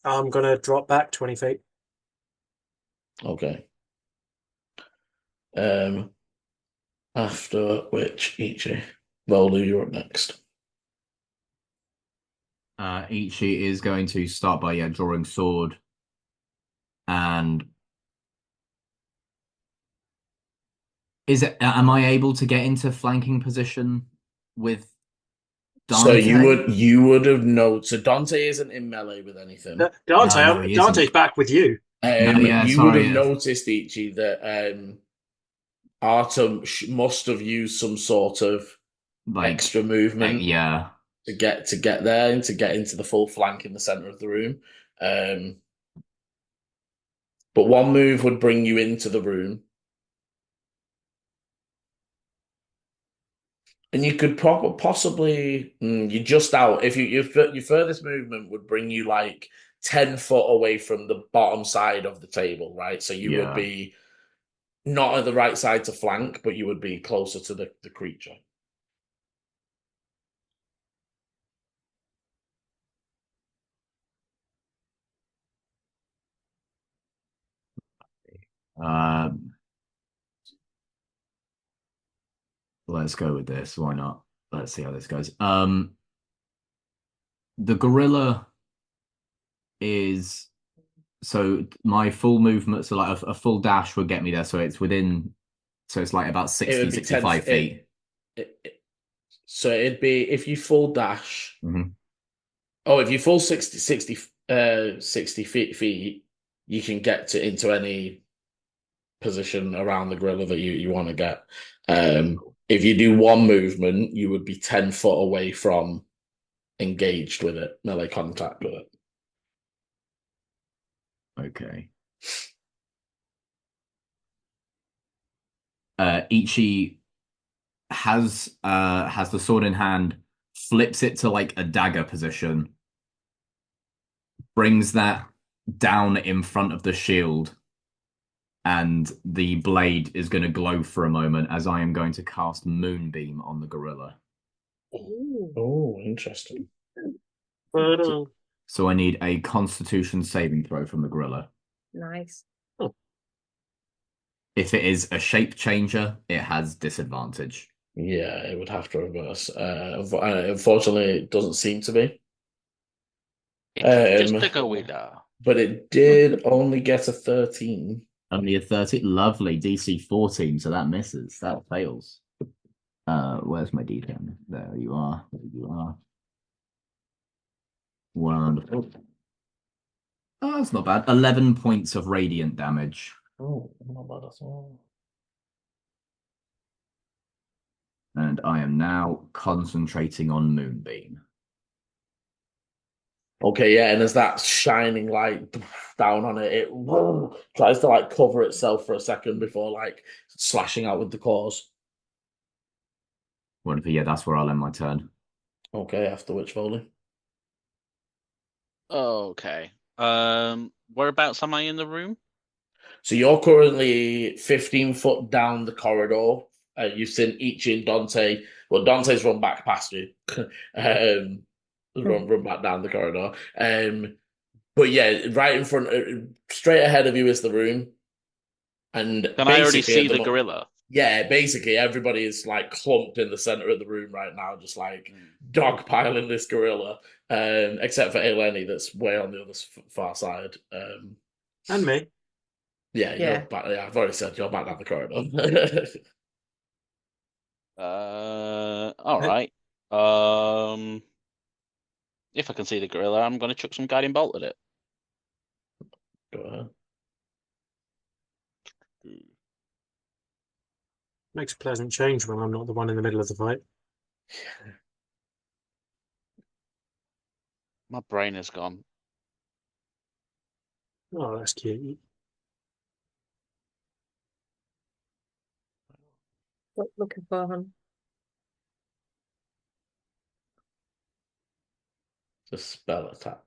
I'm going to drop back 20 feet. Okay. After which, Ichi, Voldu, you're up next. Ichi is going to start by drawing sword, and am I able to get into flanking position with Dante? So you would have known. So Dante isn't in melee with anything. Dante's back with you. You would have noticed, Ichi, that Artem must have used some sort of extra movement. To get there and to get into the full flank in the center of the room. But one move would bring you into the room. And you could possibly you're just out. If your furthest movement would bring you like 10 foot away from the bottom side of the table, right? So you would be not at the right side to flank, but you would be closer to the creature. Let's go with this. Why not? Let's see how this goes. The gorilla is so my full movement, so like a full dash would get me there. So it's within, so it's like about 60, 65 feet. So it'd be if you full dash. Mhm. Oh, if you full 60 feet, you can get into any position around the gorilla that you want to get. If you do one movement, you would be 10 foot away from engaged with it, melee contact with it. Okay. Ichi has the sword in hand, flips it to like a dagger position, brings that down in front of the shield, and the blade is going to glow for a moment as I am going to cast Moonbeam on the gorilla. Oh, interesting. So I need a Constitution saving throw from the gorilla. Nice. If it is a shape changer, it has disadvantage. Yeah, it would have to reverse. Unfortunately, it doesn't seem to be. It's just a gorilla. But it did only get a 13. Only a 13. Lovely. DC 14, so that misses. That fails. Where's my D10? There you are. There you are. Wonderful. Oh, that's not bad. 11 points of radiant damage. Oh, not bad at all. And I am now concentrating on Moonbeam. Okay, yeah, and as that shining light down on it, it tries to like cover itself for a second before like slashing out with the claws. Wonderful. Yeah, that's where I'll end my turn. Okay, after which volley. Okay. Whereabouts am I in the room? So you're currently 15 foot down the corridor. You've seen Ichi and Dante. Well, Dante's run back past you. Run back down the corridor. But yeah, right in front, straight ahead of you is the room. And Can I already see the gorilla? Yeah, basically everybody is like clumped in the center of the room right now, just like dogpiling this gorilla. Except for Eleni, that's way on the other far side. And me. Yeah, Yeah. You're back, yeah, I've already said you're back down the corridor. All right. If I can see the gorilla, I'm going to chuck some guiding bolt at it. Go ahead. Makes a pleasant change when I'm not the one in the middle of the fight. My brain is gone. Oh, that's cute. Looking for him. The spell attack.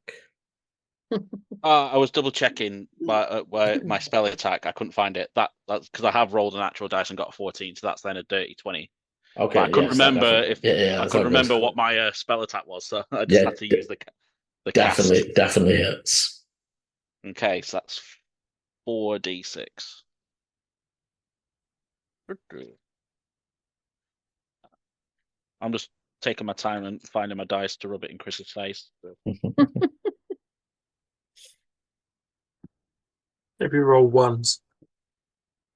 I was double checking my spell attack. I couldn't find it. That's because I have rolled a natural dice and got a 14, so that's then a dirty 20. Okay, but I couldn't remember I couldn't remember what my spell attack was, so I just had to use the definitely hits. Okay, so that's 4d6. I'm just taking my time and finding my dice to rub it in Chris's face. Maybe roll ones.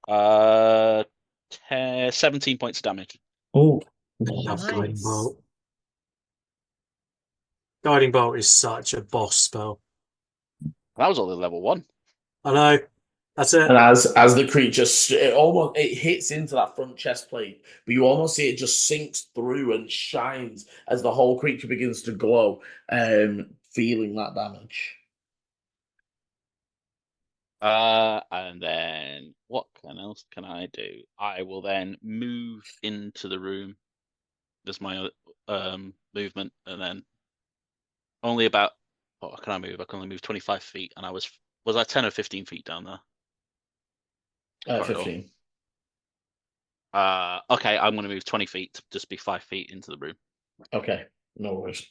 17 points of damage. Oh, Love Nice. Guiding Bolt. Guiding Bolt is such a boss spell. That was only level 1. I know. That's it. and as the creature, it hits into that front chest plate, but you almost see it just sinks through and shines as the whole creature begins to glow, feeling that damage. And then what else can I do? I will then move into the room. There's my movement, and then only about what can I move? I can only move 25 feet, and was I 10 or 15 feet down there? 15. Okay, I'm going to move 20 feet to just be 5 feet into the room. Okay, no worries.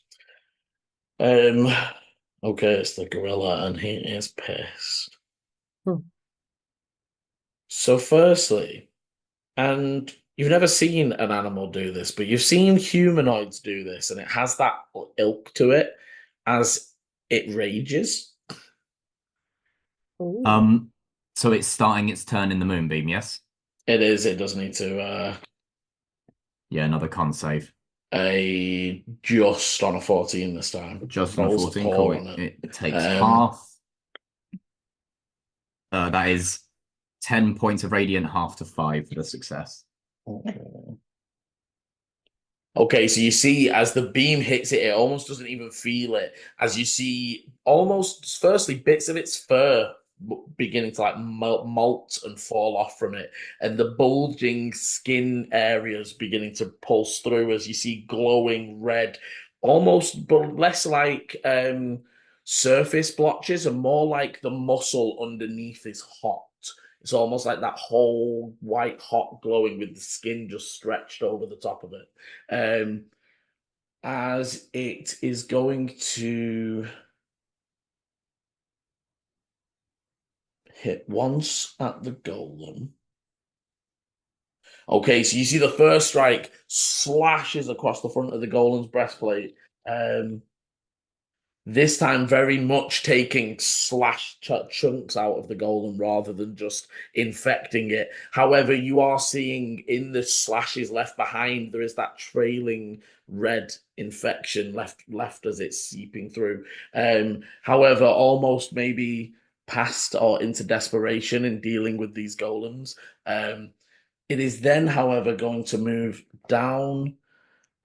Okay, it's the gorilla, and he is pissed. So firstly, and you've never seen an animal do this, but you've seen humanoids do this, and it has that ilk to it as it rages. Ooh. So it's starting its turn in the moonbeam, yes? It is. It does need to Yeah, another con save. a just on a 14 this time. Just on a Rolls 14, poor cool. on It takes Um, half. That is 10 points of radiant, half to 5 for the success. Okay, so you see as the beam hits it, it almost doesn't even feel it. As you see almost, firstly, bits of its fur beginning to like molt and fall off from it, and the bulging skin areas beginning to pulse through as you see glowing red, almost, but less like surface blotches and more like the muscle underneath is hot. It's almost like that whole white hot glowing with the skin just stretched over the top of it. As it is going to hit once at the golem. Okay, so you see the first strike slashes across the front of the golem's breastplate. This time very much taking slash chunks out of the golem rather than just infecting it. However, you are seeing in the slashes left behind, there is that trailing red infection left as it's seeping through. However, almost maybe past or into desperation in dealing with these golems. It is then, however, going to move down,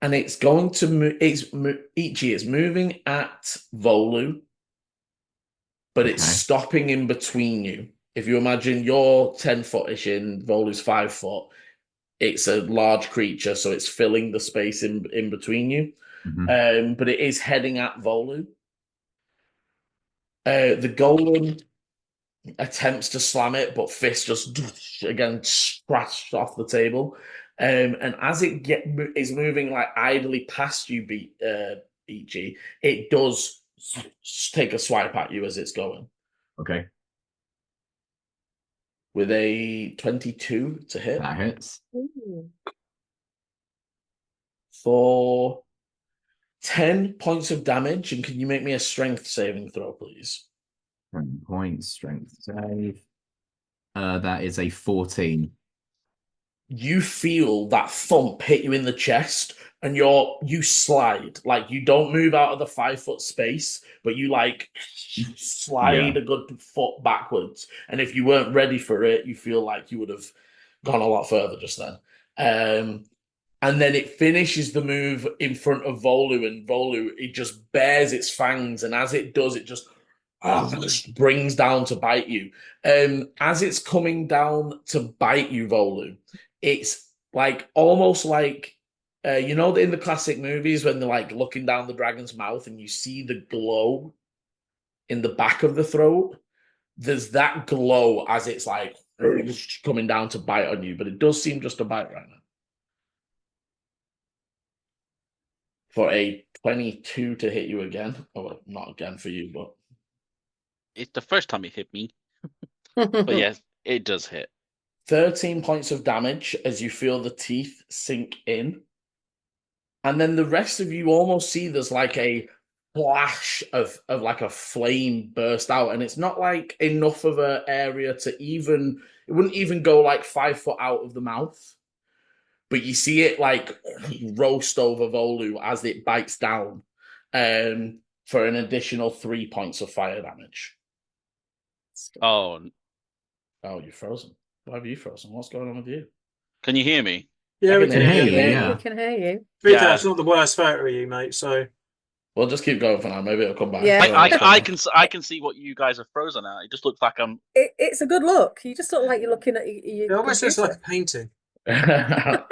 and it's going to move. Ichi is moving at Volu, but it's Okay. stopping in between you. If you imagine you're 10-footish in, Volu's 5 foot. It's a large creature, so it's filling the space in between you. But it is heading at Volu. The golem attempts to slam it, but Fist just again scratched off the table. And as it is moving like idly past you, Ichi, it does take a swipe at you as it's going. Okay. With a 22 to hit. That hits. Ooh. For 10 points of damage, and can you make me a strength saving throw, please? 10 points, strength save. That is a 14. You feel that thump hit you in the chest, and you slide. Like, you don't move out of the 5-foot space, but you like slide a good foot backwards. And if you weren't ready for it, you feel like you would have gone a lot further just then. And then it finishes the move in front of Volu, and Volu, it just bares its fangs, and as it does, it just brings down to bite you. As it's coming down to bite you, Volu, it's like almost like you know in the classic movies when they're like looking down the dragon's mouth and you see the glow in the back of the throat. There's that glow as it's like coming down to bite on you, but it does seem just a bite right now. For a 22 to hit you again. Oh, well, not again for you, but It's the first time it hit me. But yes, it does hit. 13 points of damage as you feel the teeth sink in. And then the rest of you almost see there's like a flash of like a flame burst out. And it's not like enough of an area to even, it wouldn't even go like 5 foot out of the mouth. But you see it like roast over Volu as it bites down for an additional 3 points of fire damage. Oh, you're frozen. Why have you frozen? What's going on with you? can you hear me? Yeah, we can hear you. Yeah, we can hear you. Vika, it's not the worst photo of you, mate. So we'll just keep going for now. Maybe it'll come back. Yeah. I can see what you guys are frozen at. It just looks like I'm. It's a good look. You just look like you're looking at your. it almost looks like a painting. But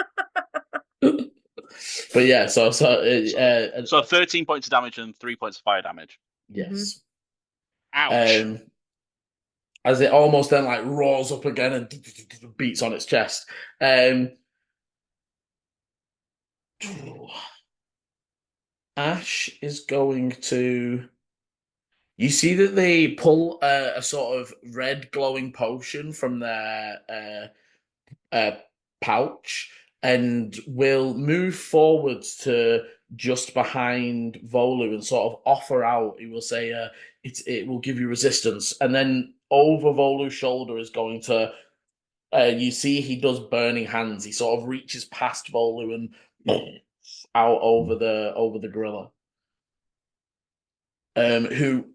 yeah, so 13 points of damage and 3 points of fire damage. Yes. Ouch. As it almost then like roars up again and beats on its chest. Ash is going to You see that they pull a sort of red glowing potion from their pouch and will move forwards to just behind Volu and sort of offer out. He will say, it will give you resistance. And then over Volu's shoulder is going to, you see he does burning hands. He sort of reaches past Volu and out over the gorilla. Who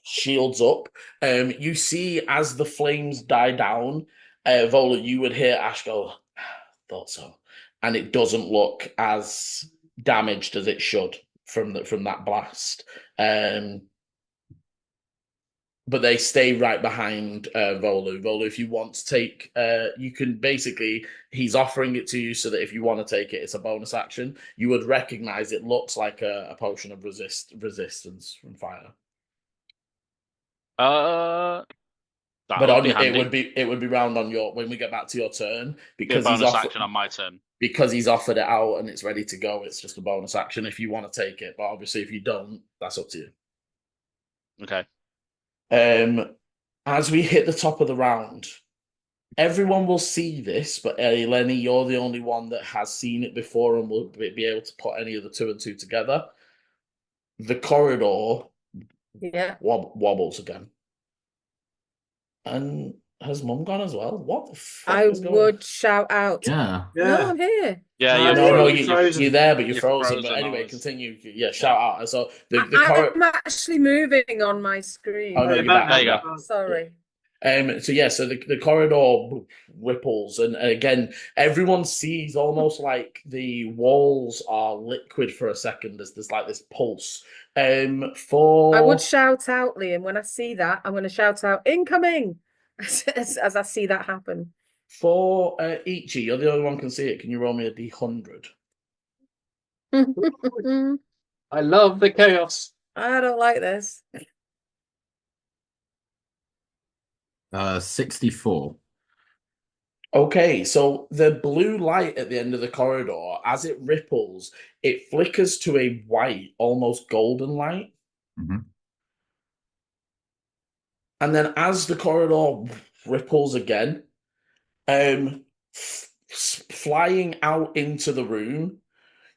shields up. You see as the flames die down, Vola, you would hear Ash go, thought so. And it doesn't look as damaged as it should from that blast. But they stay right behind Volu. Volu, if you want to take, you can basically, he's offering it to you so that if you want to take it, it's a bonus action. You would recognize it looks like a potion of resistance from fire. That But would be it handy. would be round on your when we get back to your turn Be a bonus action on my turn. Because he's offered it out and it's ready to go. It's just a bonus action if you want to take it. But obviously, if you don't, that's up to you. Okay. As we hit the top of the round, everyone will see this, but Lenny, you're the only one that has seen it before and will be able to put any of the 2 and 2 together. The corridor wobbles again. And has Mum gone as well? What the fuck I is going would shout out. Yeah. No, I'm here. Yeah, you're there, but you're frozen. But frozen, anyway, continue. Yeah, shout out. And so I'm actually moving on my screen. Oh no, you're back. There you go. Sorry. So the corridor ripples, and again, everyone sees almost like the walls are liquid for a second. There's like this pulse. I would shout out, Liam, when I see that. I'm going to shout out incoming as I see that happen. For Ichi, you're the only one can see it. Can you roll me a D100? I love the chaos. I don't like this. 64. Okay, so the blue light at the end of the corridor, as it ripples, it flickers to a white, almost golden light. Mm-hmm. And then as the corridor ripples again, flying out into the room,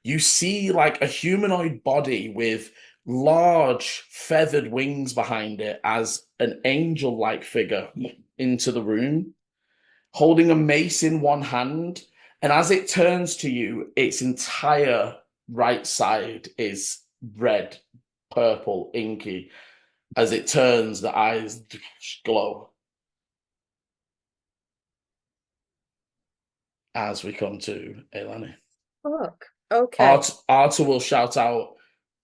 you see like a humanoid body with large feathered wings behind it as an angel-like figure into the room, holding a mace in one hand. And as it turns to you, its entire right side is red, purple, inky. As it turns, the eyes glow. As we come to Eleni. Fuck. Okay. Arthur will shout out,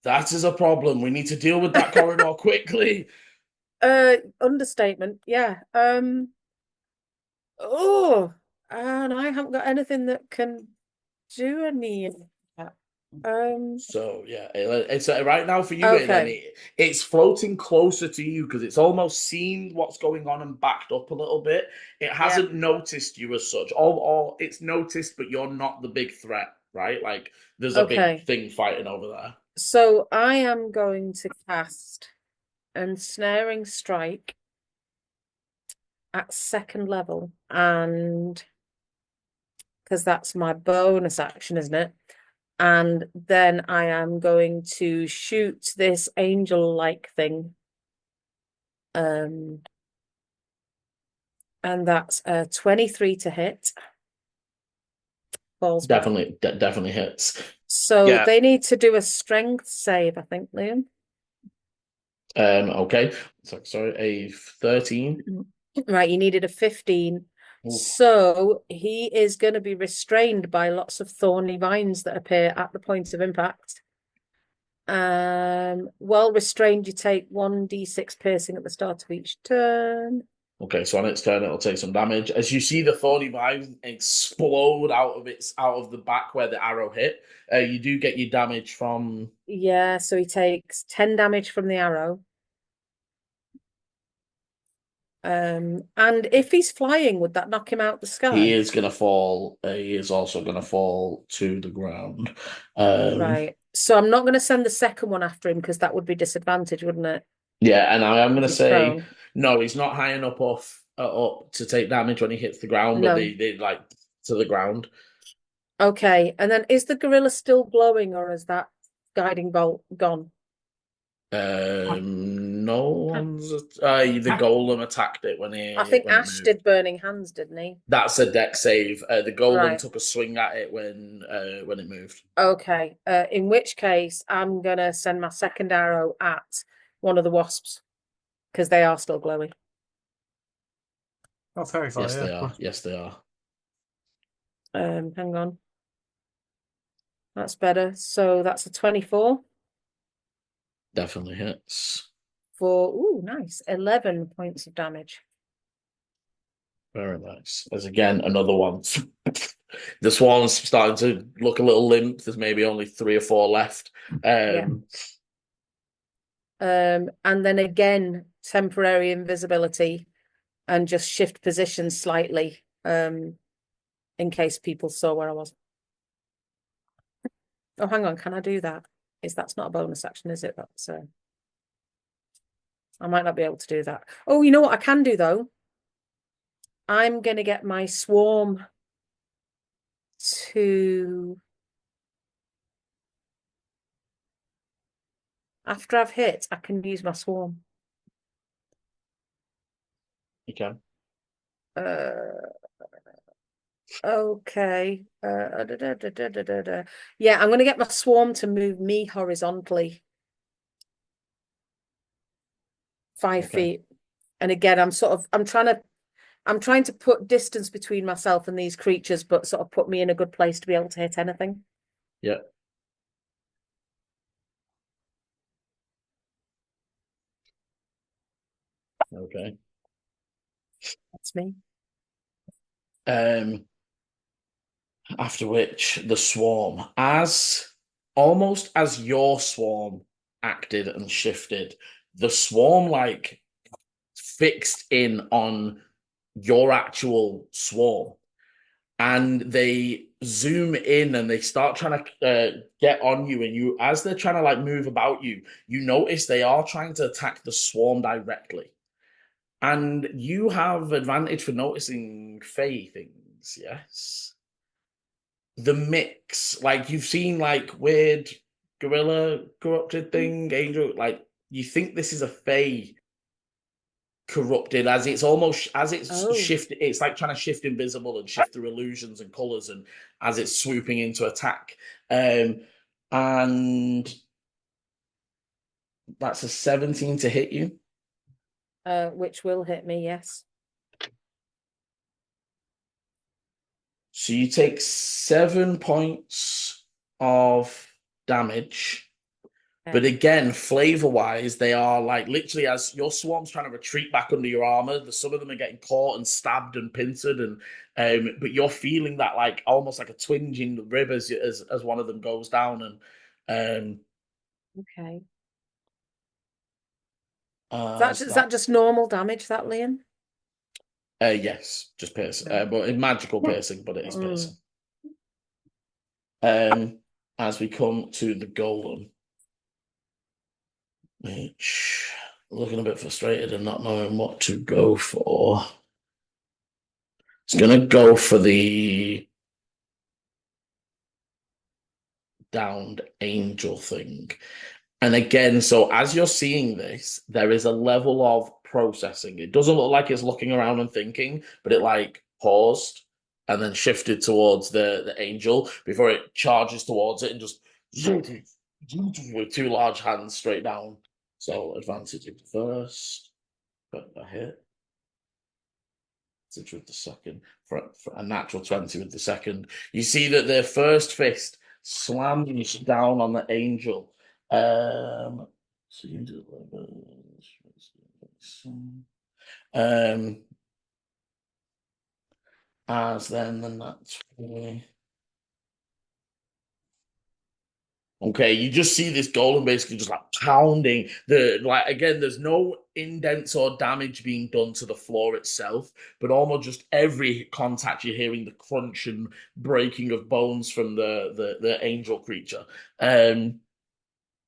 that is a problem. We need to deal with that corridor quickly. Understatement. Yeah. Oh, and I haven't got anything that can do any of that. So yeah, it's right now for you, okay. It's floating closer to you because it's almost seen what's going on and backed up a little bit. It hasn't noticed you as such. Or it's noticed, but you're not the big threat, right? Like there's a big thing fighting over there. So I am going to cast Ensnaring Strike at 2nd level, and because that's my bonus action, isn't it? And then I am going to shoot this angel-like thing. And that's a 23 to hit. Falls Definitely hits. So they need to do a strength save, I think, Liam. Okay. Sorry, a 13. Right, you needed a 15. Ooh. So he is going to be restrained by lots of thorny vines that appear at the point of impact. While restrained, you take 1d6 piercing at the start of each turn. Okay, so on its turn, it'll take some damage. As you see the thorny vine explode out of the back where the arrow hit, you do get your damage from. Yeah, so he takes 10 damage from the arrow. And if he's flying, would that knock him out the sky? He is gonna fall. He is also gonna fall to the ground. Right. So I'm not going to send the second one after him because that would be disadvantage, wouldn't it? Yeah, and I'm going to He's say prone. no. He's not high enough up to take damage when he hits the ground, but No. they like to the ground. Okay, and then is the gorilla still glowing, or is that guiding bolt gone? No one's the golem attacked it when I think it Ash moved. did burning hands, didn't he? That's a deck save. The golem Right. took a swing at it when it moved. Okay. In which case, I'm gonna send my second arrow at one of the wasps because they are still glowing. Oh, very far, Yes, yeah. they are. Yes, they are. Hang on. That's better. So that's a 24 Definitely hits. for nice 11 points of damage. Very nice. There's again another one. The swarm's starting to look a little limp. There's maybe only 3 or 4 left. And then again, temporary invisibility and just shift position slightly, in case people saw where I was. Oh, hang on, can I do that? That's not a bonus action, is it? That's I might not be able to do that. Oh, you know what I can do though? I'm gonna get my swarm to, after I've hit, I can use my swarm. You can. Okay. Yeah, I'm gonna get my swarm to move me horizontally 5 feet. And again, I'm trying to put distance between myself and these creatures, but sort of put me in a good place to be able to hit anything. Yeah. Okay. That's me. After which the swarm, almost as your swarm acted and shifted, the swarm like fixed in on your actual swarm, and they zoom in and they start trying to get on you, and you, as they're trying to like move about you, you notice they are trying to attack the swarm directly, and you have advantage for noticing fey things. Yes, the mix, like you've seen like weird gorilla corrupted thing, angel, like you think this is a fey corrupted, as it's almost as it's shifted, it's like trying to shift invisible and shift through illusions and colors, and as it's swooping into attack. And that's a 17 to hit you. Which will hit me, yes. So you take 7 points of damage. But again, flavor-wise, they are like literally, as your swarm's trying to retreat back under your armor, some of them are getting caught and stabbed and pincered, and but you're feeling that like almost like a twinge in the rib as one of them goes down, and okay. Is that just normal damage, that, Liam? Yes, just piercing, but magical piercing, but it is piercing. As we come to the golem, which looking a bit frustrated and not knowing what to go for. It's going to go for the downed angel thing. And again, so as you're seeing this, there is a level of processing. It doesn't look like it's looking around and thinking, but it like paused and then shifted towards the angel before it charges towards it and just with 2 large hands straight down. So advantage with the first, but a hit. With the second, for a natural 20 with the second. You see that their first fist slams down on the angel. So you do as then that's okay, you just see this golem basically just like pounding again, there's no indents or damage being done to the floor itself, but almost just every contact you're hearing the crunch and breaking of bones from the angel creature.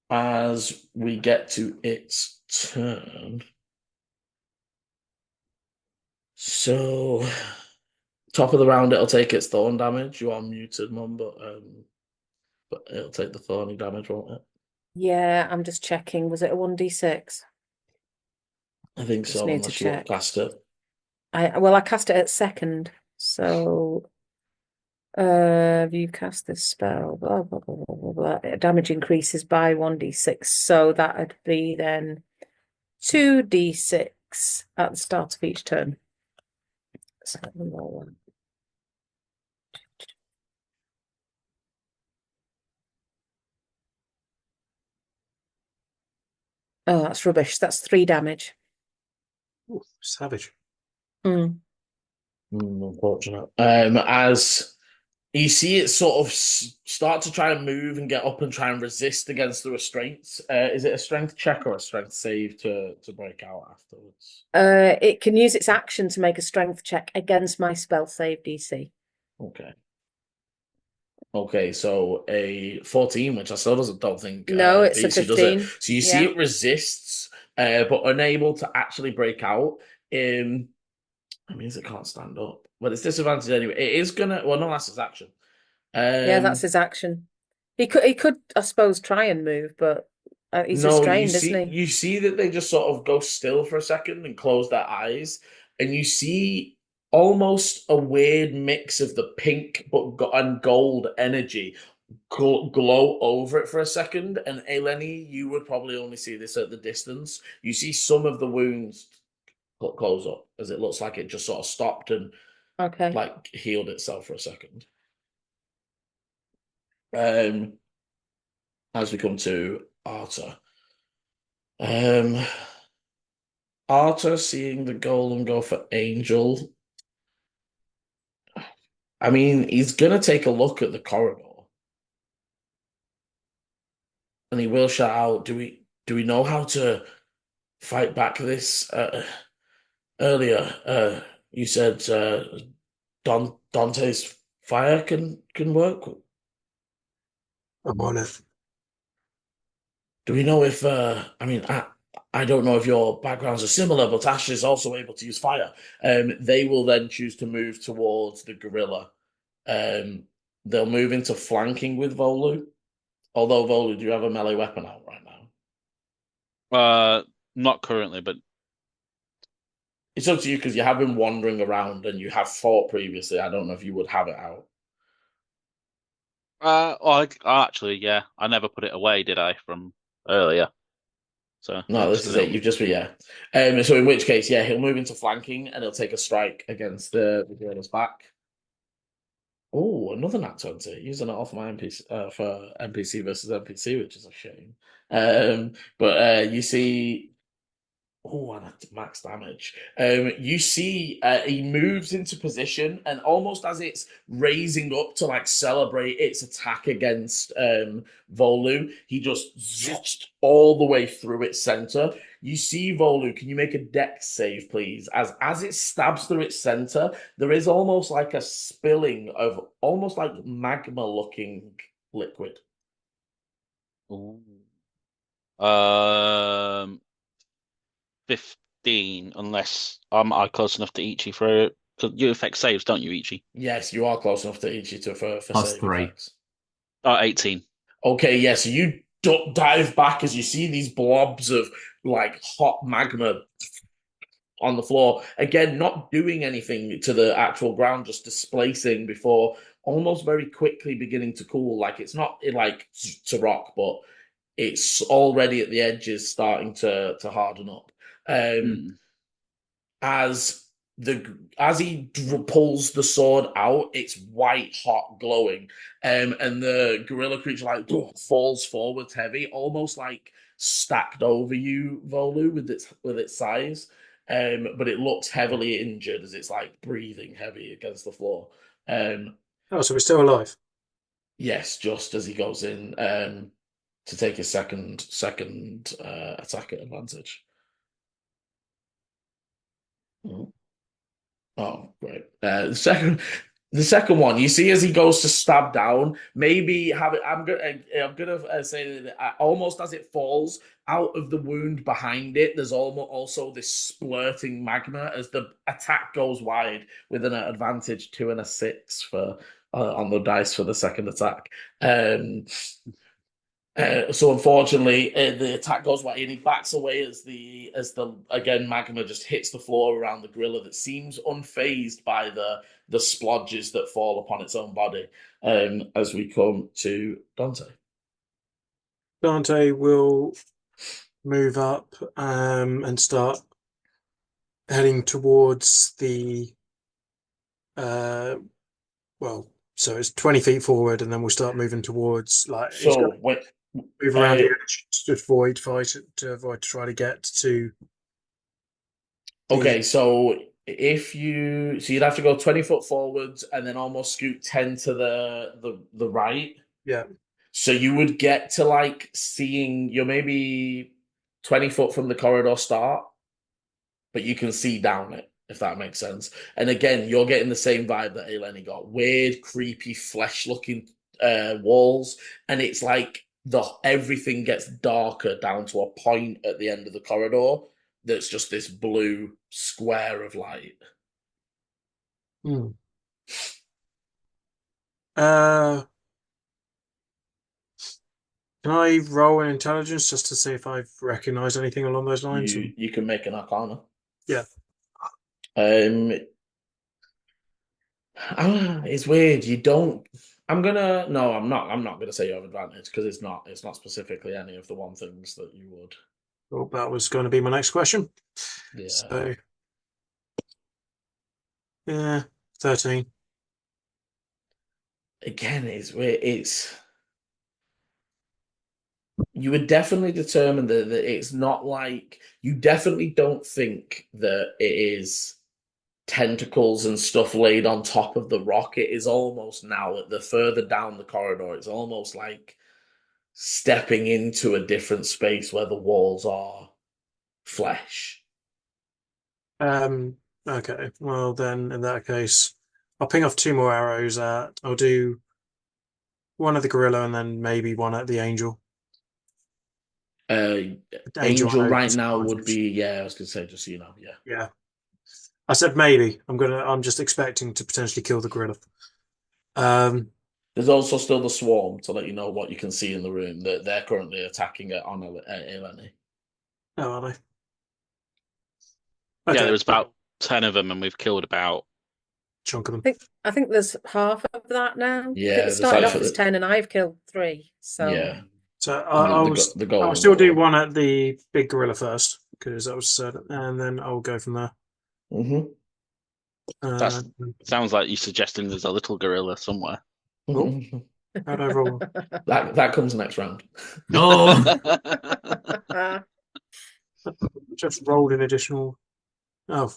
as we get to its turn. So, top of the round, it'll take its thorn damage. You are muted, Mum, but it'll take the thorny damage, won't it? Yeah, I'm just checking. Was it a 1d6? I think Just so, need to unless you check. cast it. I cast it at second, so you cast this spell, blah, blah, blah, blah, blah, blah. Damage increases by 1d6, so that'd be then 2d6 at the start of each turn. So roll one. Oh, that's rubbish. That's 3 damage. Ooh, savage. Unfortunate. As you see it sort of start to try and move and get up and try and resist against the restraints. Is it a strength check or a strength save to break out afterwards? It can use its action to make a strength check against my spell save DC. Okay. Okay, so a 14, which I still don't think No, it's a beats you, does it? 15. So you see it resists, but unable to actually break out. That means it can't stand up. But it's disadvantaged anyway. It is gonna. Well, no, that's his action. Yeah, that's his action. He could, I suppose, try and move, but he's No, restrained, isn't he? you see that they just sort of go still for a second and close their eyes, and you see almost a weird mix of the pink and gold energy glow over it for a second. And Eleni, you would probably only see this at the distance. You see some of the wounds close up as it looks like it just sort of stopped and like healed itself for a second. As we come to Arta. Arta seeing the golem go for Angel. I mean, he's gonna take a look at the corridor. And he will shout out, do we know how to fight back this? Earlier, you said Dante's fire can work. I'm on it. Do we know if I mean I don't know if your backgrounds are similar, but Ash is also able to use fire. They will then choose to move towards the gorilla. They'll move into flanking with Volu. Although Volu, do you have a melee weapon out right now? Not currently, but It's up to you because you have been wandering around and you have fought previously. I don't know if you would have it out. actually, yeah, I never put it away, did I, from earlier? So No, this is it. You've just been, yeah. So in which case, yeah, he'll move into flanking and he'll take a strike against the gorilla's back. Oh, another nat 20. Using it off my NPC for NPC versus NPC, which is a shame. But you see. Oh, and that's max damage. You see, he moves into position, and almost as it's raising up to like celebrate its attack against Volu, he just zoosed all the way through its center. You see, Volu, can you make a dex save, please? As it stabs through its center, there is almost like a spilling of almost like magma-looking liquid. Ooh. 15, unless I'm close enough to Ichi for it. You affect saves, don't you, Ichi? Yes, you are close enough to Ichi for Plus save 3. effects. 18. Okay, yeah, so you dive back as you see these blobs of like hot magma on the floor. Again, not doing anything to the actual ground, just displacing before almost very quickly beginning to cool. Like it's not like to rock, but it's already at the edges starting to harden up. As he pulls the sword out, it's white hot glowing, and the gorilla creature like falls forwards heavy, almost like stacked over you, Volu, with its size. But it looks heavily injured as it's like breathing heavy against the floor. Oh, so we're still alive. Yes, just as he goes in to take his second attack at advantage. Oh, great. The second one, you see as he goes to stab down, maybe have it. I'm gonna say that almost as it falls out of the wound behind it, there's almost also this splurting magma as the attack goes wide with an advantage 2 and a 6 for on the dice for the second attack. So unfortunately, the attack goes wide and he backs away as the again magma just hits the floor around the gorilla that seems unfazed by the splodges that fall upon its own body. As we come to Dante. Dante will move up and start heading towards the so it's 20 feet forward, and then we'll start moving towards So move around the edge to avoid try to get to. Okay, so you'd have to go 20 foot forwards and then almost scoot 10 to the right. Yeah. So you would get to like seeing you're maybe 20 foot from the corridor start, but you can see down it, if that makes sense. And again, you're getting the same vibe that Eleni got. Weird, creepy, flesh-looking walls, and it's like everything gets darker down to a point at the end of the corridor that's just this blue square of light. Can I roll an intelligence just to see if I've recognized anything along those lines? You can make an arcana. Yeah. It's weird. You don't. I'm not gonna say you have advantage because it's not specifically any of the one things that you would. Well, that was going to be my next question. Yeah. So, yeah, 13. Again, it's weird. You would definitely determine that it's not like you definitely don't think that it is tentacles and stuff laid on top of the rock. It is almost now at the further down the corridor, it's almost like stepping into a different space where the walls are flesh. Okay. Well, then in that case, I'll ping off 2 more arrows I'll do one at the gorilla and then maybe one at the angel. Angel right now would be, I was gonna say, just so you know, Yeah. I said maybe. I'm just expecting to potentially kill the gorilla. There's also still the swarm to let you know what you can see in the room. They're currently attacking it on Eleni. Oh, are they? Okay. Yeah, there was about 10 of them, and we've killed about chunk of them. I think there's half of that now. Yeah, it started off as 10, and I've killed 3. So yeah. So I'll still do one at the big gorilla first because that was said, and then I'll go from there. That sounds like you're suggesting there's a little gorilla somewhere. Oh, how'd I roll? That comes next round. No. Just rolled an additional. Oh,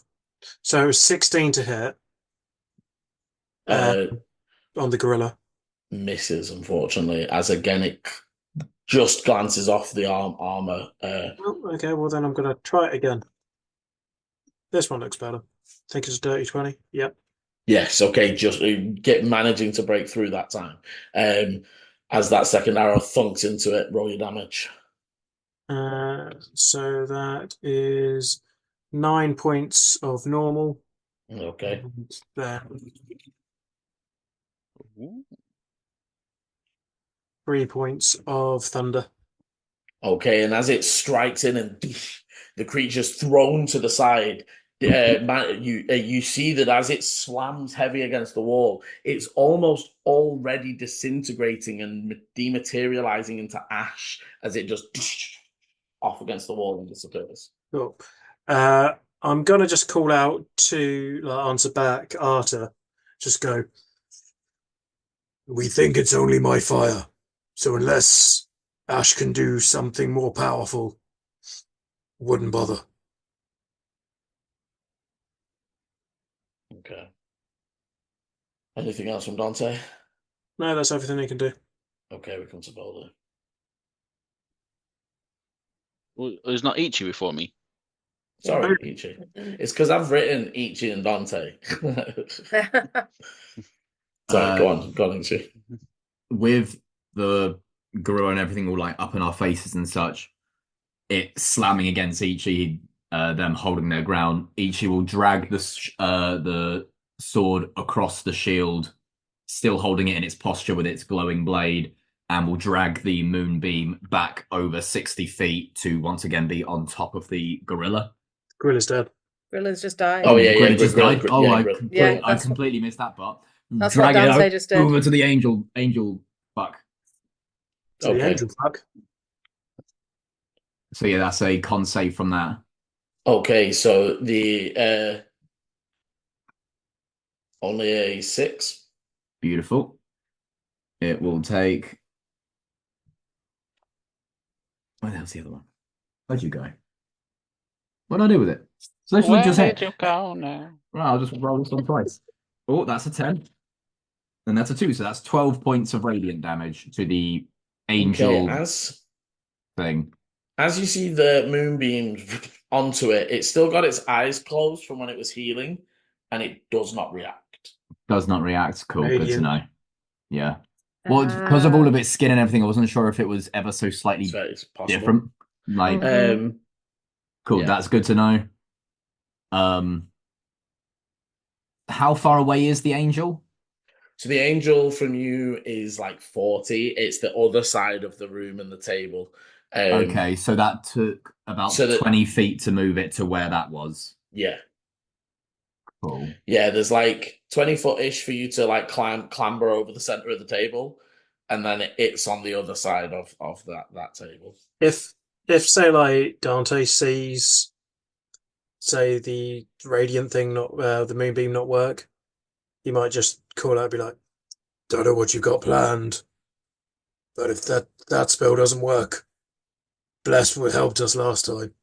so it was 16 to hit on the gorilla. Misses, unfortunately, as again it just glances off the armor. Okay, well then I'm going to try it again. This one looks better. I think it's a dirty 20. Yep. Yes, okay, just managing to break through that time. As that second arrow thunks into it, roll your damage. So that is 9 points of normal. Okay. Then 3 points of thunder. Okay, and as it strikes in and the creature's thrown to the side, you see that as it slams heavy against the wall, it's almost already disintegrating and dematerializing into ash as it just off against the wall and disappears. Cool. I'm gonna just call out to answer back Arta. Just go. We think it's only my fire, so unless Ash can do something more powerful, wouldn't bother. Okay. Anything else from Dante? No, that's everything he can do. Okay, we come to Boulder. Well, there's not Ichi before me. Sorry, Ichi. It's because I've written Ichi and Dante. Sorry, go on, Lindsay. With the gorilla and everything all like up in our faces and such, it slamming against Ichi, them holding their ground. Ichi will drag the sword across the shield, still holding it in its posture with its glowing blade, and will drag the moonbeam back over 60 feet to once again be on top of the gorilla. Gorilla's dead. Gorilla's just died. Oh yeah, Gorilla just died. Yeah, I completely missed that part. That's Drag what it Dante just did. over to the angel fuck. To the angel fuck. So yeah, that's a con save from that. Okay, so the only a 6. Beautiful. It will take. Where the hell's the other one? Where'd you go? What did I do with it? So literally Where just did hit. you go now? Right, I'll just roll this one twice. Oh, that's a 10. And that's a 2. So that's 12 points of radiant damage to the angel thing. As you see the moonbeams onto it, it's still got its eyes closed from when it was healing, and it does not react. Does not react. Cool, Radiant. good to know. Yeah. Well, because of all of its skin and everything, I wasn't sure if it was ever so slightly So it's possible. different. Like, cool, yeah. that's good to know. How far away is the angel? So the angel from you is like 40. It's the other side of the room and the table. Okay, so that took about 20 feet to move it to where that was. Yeah. Cool. Yeah, there's like 20-foot-ish for you to like clamber over the center of the table, and then it's on the other side of that table. If say like Dante sees, say, the radiant thing not the moonbeam not work, he might just call out and be like, "Don't know what you've got planned, but if that spell doesn't work, bless what helped us last time."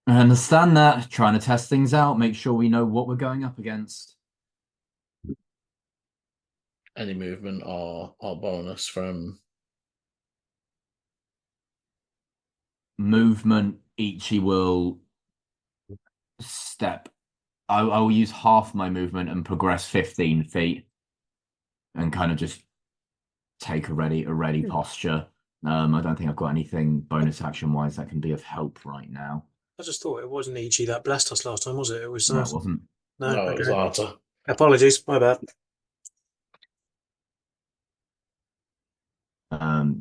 I understand that. Trying to test things out, make sure we know what we're going up against. Any movement or bonus from movement? Ichi will step. I will use half my movement and progress 15 feet, and kind of just take a ready posture. I don't think I've got anything bonus action wise that can be of help right now. I just thought it wasn't Ichi that blessed us last time, was it? It was. No, it wasn't. No, no, okay. it was Arta. Apologies, my bad.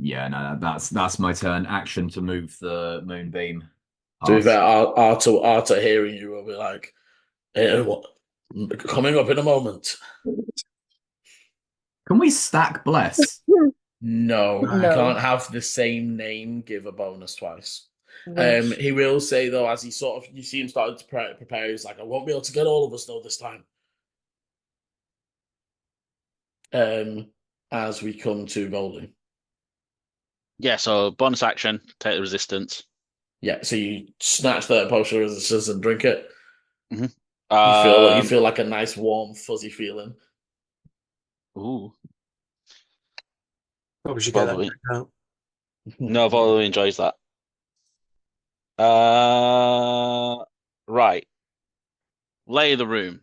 Yeah, no, that's my turn. Action to move the moonbeam. To be fair, Arta hearing you will be like, hey, what? Coming up in a moment. Can we stack bless? No, you can't have the same name give a bonus twice. He will say though, as you see him starting to prepare, he's like, I won't be able to get all of us though this time. As we come to Goldie. Yeah, so bonus action, take the resistance. Yeah, so you snatch that potion of resistance and drink it. Mm-hmm. You feel like a nice, warm, fuzzy feeling. Ooh. Probably should get that out. No, Volo enjoys that. Right. Lay of the room.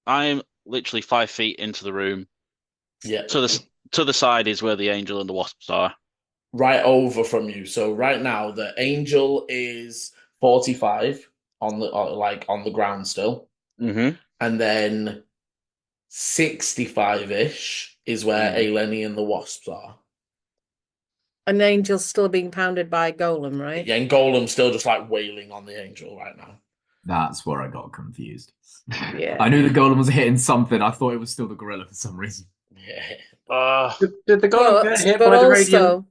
I'm literally 5 feet into the room. Yeah. To the side is where the angel and the wasps are. Right over from you. So right now the angel is 45 on the ground still. Mm-hmm. And then 65-ish is where Eleni and the wasps are. An angel's still being pounded by Golem, right? Yeah, and Golem's still just like wailing on the angel right now. That's where I got confused. Yeah. I knew the golem was hitting something. I thought it was still the gorilla for some reason. Yeah. Did the golem get hit by the radiant?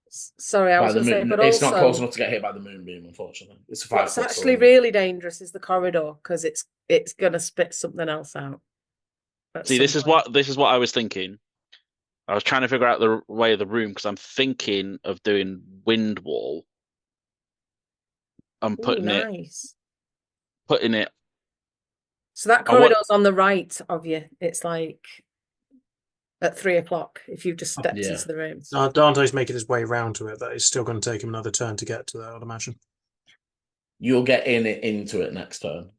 Sorry, I was going to say, but it's also, not close enough to get hit by the moonbeam, unfortunately. It's a 5 what's foot actually sword. really dangerous is the corridor, because it's going to spit something else out. See, this is what I was thinking. I was trying to figure out the way of the room because I'm thinking of doing wind wall. I'm putting it. So that corridor's on the right of you. It's like at 3 o'clock if you've just stepped into the room. Dante's making his way round to it. That is still going to take him another turn to get to that, I'd imagine. You'll get into it next turn.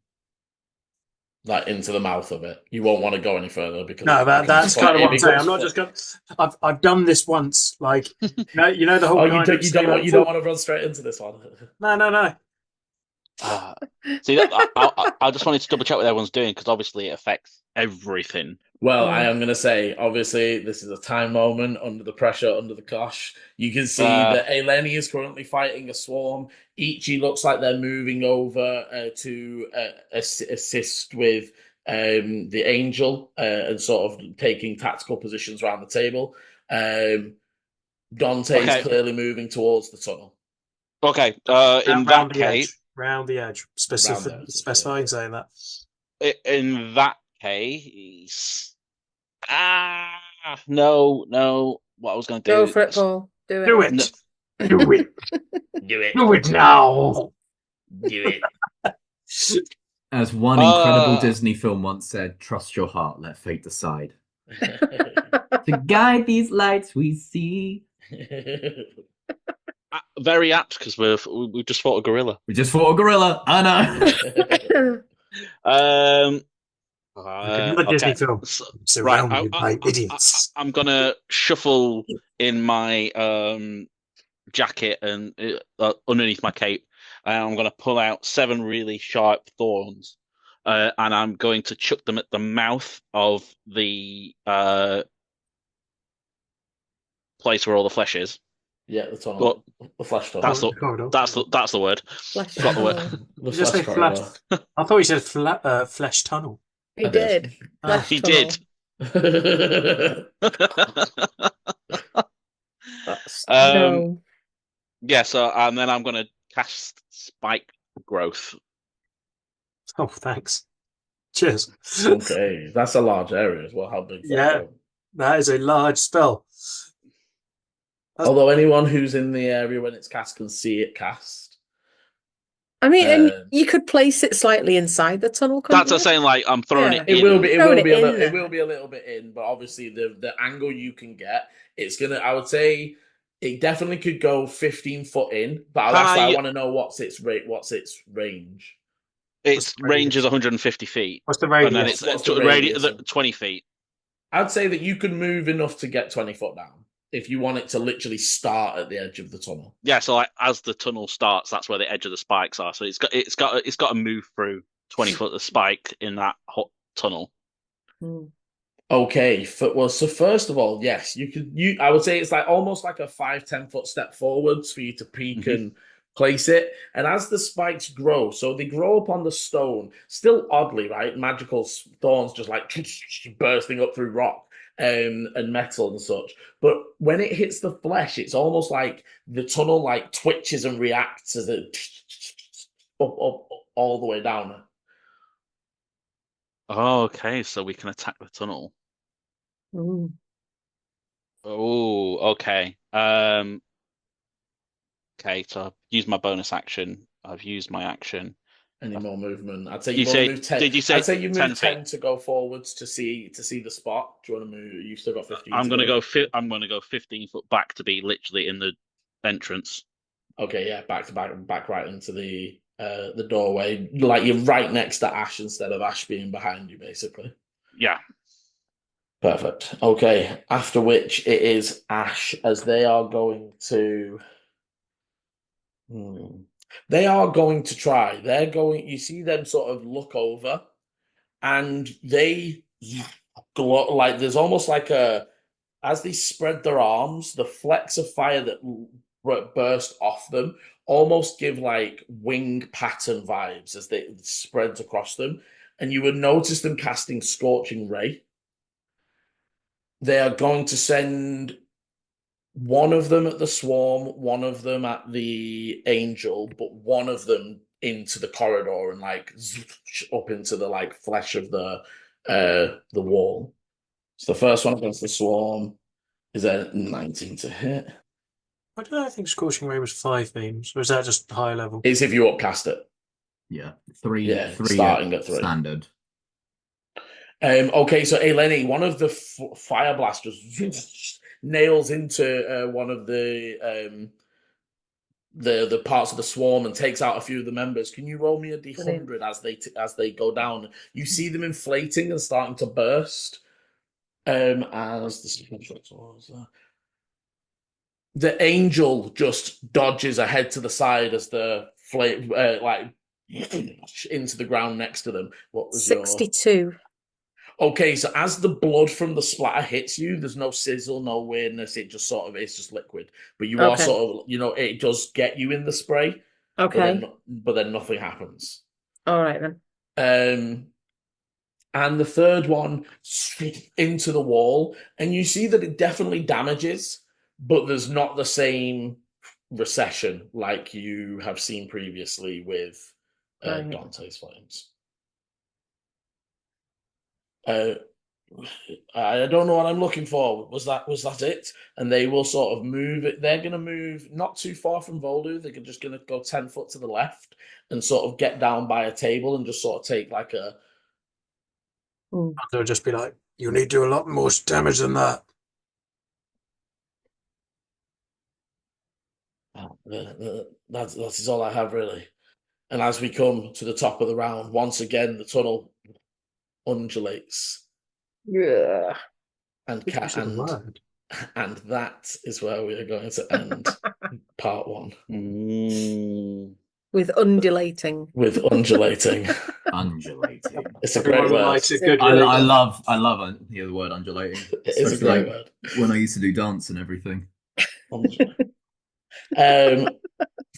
Like into the mouth of it. You won't want to go any further because no, that's kind of what I'm saying. I'm not becomes just going. I've done this once. Like you know the whole. Oh, kind of you say, don't like, you don't want to run straight into this one. No. See, I just wanted to double check what everyone's doing because obviously it affects everything. Well, I am going to say, obviously, this is a time moment under the pressure, under the cosh. You can see that Eleni is currently fighting a swarm. Ichi looks like they're moving over to assist with the angel and sort of taking tactical positions around the table. Dante is clearly moving towards the tunnel. Okay, in that case, round the edge, specifying saying that. In that case, no. What I was going to do? Go for it, Paul. Do it. Do it. No. Do it. Do it. Do it now. Do it. As one incredible Disney film once said, "Trust your heart, let fate decide." To guide these lights we see. Very apt because we've just fought a gorilla. We just fought a gorilla. I know. Another Disney film surrounded by idiots. I'm gonna shuffle in my jacket and underneath my cape, and I'm gonna pull out 7 really sharp thorns, and I'm going to chuck them at the mouth of the place where all the flesh is. Yeah, the tunnel. The flesh tunnel. That's the word. Flesh Got the word. The flesh corridor. I thought you said flesh tunnel. He did. He did. No. Yeah, so and then I'm gonna cast spike growth. Oh, thanks. Cheers. Okay, that's a large area as well. How big? That is a large spell. Although anyone who's in the area when it's cast can see it cast. I mean, and you could place it slightly inside the tunnel. That's what I'm saying. Like I'm throwing it. It will be a little bit in, but obviously the angle you can get, it's gonna. I would say it definitely could go 15 foot in, but I want to know what's its range. Its range is 150 feet. What's the radius? And then it's 20 feet. I'd say that you can move enough to get 20 foot down if you want it to literally start at the edge of the tunnel. Yeah, so like as the tunnel starts, that's where the edge of the spikes are. So it's got to move through 20 foot of spike in that hot tunnel. Okay, so first of all, yes, I would say it's like almost like a 5-10 foot step forwards for you to peek and place it. And as the spikes grow, so they grow up on the stone, still oddly, right? Magical thorns just like bursting up through rock and metal and such. But when it hits the flesh, it's almost like the tunnel like twitches and reacts as it up all the way down. Oh, okay, so we can attack the tunnel. Oh, okay. Okay, so I've used my bonus action. I've used my action. Any more movement? I'd say move 10. Did you say? I'd say you move 10 to go forwards to see the spot. Do you want to move? You've still got 15. I'm gonna go 15 foot back to be literally in the entrance. Okay, yeah, back right into the doorway. Like you're right next to Ash instead of Ash being behind you, basically. Yeah. Perfect. Okay. After which it is Ash, as they are going to. They are going to try. You see them sort of look over, and they like there's almost like as they spread their arms, the flecks of fire that burst off them almost give like wing pattern vibes as they spreads across them, and you would notice them casting Scorching Ray. They are going to send one of them at the swarm, one of them at the angel, but one of them into the corridor and like up into the like flesh of the wall. So the first one against the swarm is a 19 to hit. Why did I think Scorching Ray was 5 beams? Or is that just higher level? It's if you upcast it. Yeah, three starting at 3 standard. Okay, so Eleni, one of the fire blasters nails into one of the the parts of the swarm and takes out a few of the members. Can you roll me a d100 as they go down? You see them inflating and starting to burst. As the angel just dodges ahead to the side as the flame into the ground next to them. What was 62? Okay, so as the blood from the splatter hits you, there's no sizzle, no weirdness. It just sort of, it's just liquid. But you are sort of, it does get you in the spray. Okay. But then nothing happens. All right then. And the third one into the wall, and you see that it definitely damages, but there's not the same recession like you have seen previously with Dante's flames. I don't know what I'm looking for. Was that it? And they will sort of move it. They're going to move not too far from Voldu. They're just going to go 10 foot to the left and sort of get down by a table and just sort of take like a. They'll just be like, "You need to do a lot more damage than that." That is all I have really. And as we come to the top of the round, once again the tunnel undulates. Yeah. And that is where we are going to end part 1. With undulating. With undulating. Undulating. It's a great word. I love the word undulating. It's a great word. When I used to do dance and everything.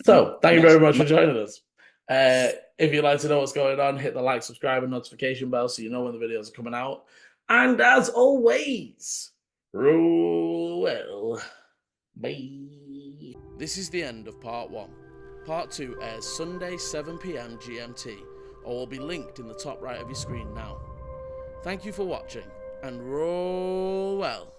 So thank you very much for joining us. If you'd like to know what's going on, hit the like, subscribe, and notification bell so you know when the videos are coming out. And as always, roll well. Bye. This is the end of part 1. Part 2 airs Sunday 7 PM GMT, or will be linked in the top right of your screen now. Thank you for watching, and roll well.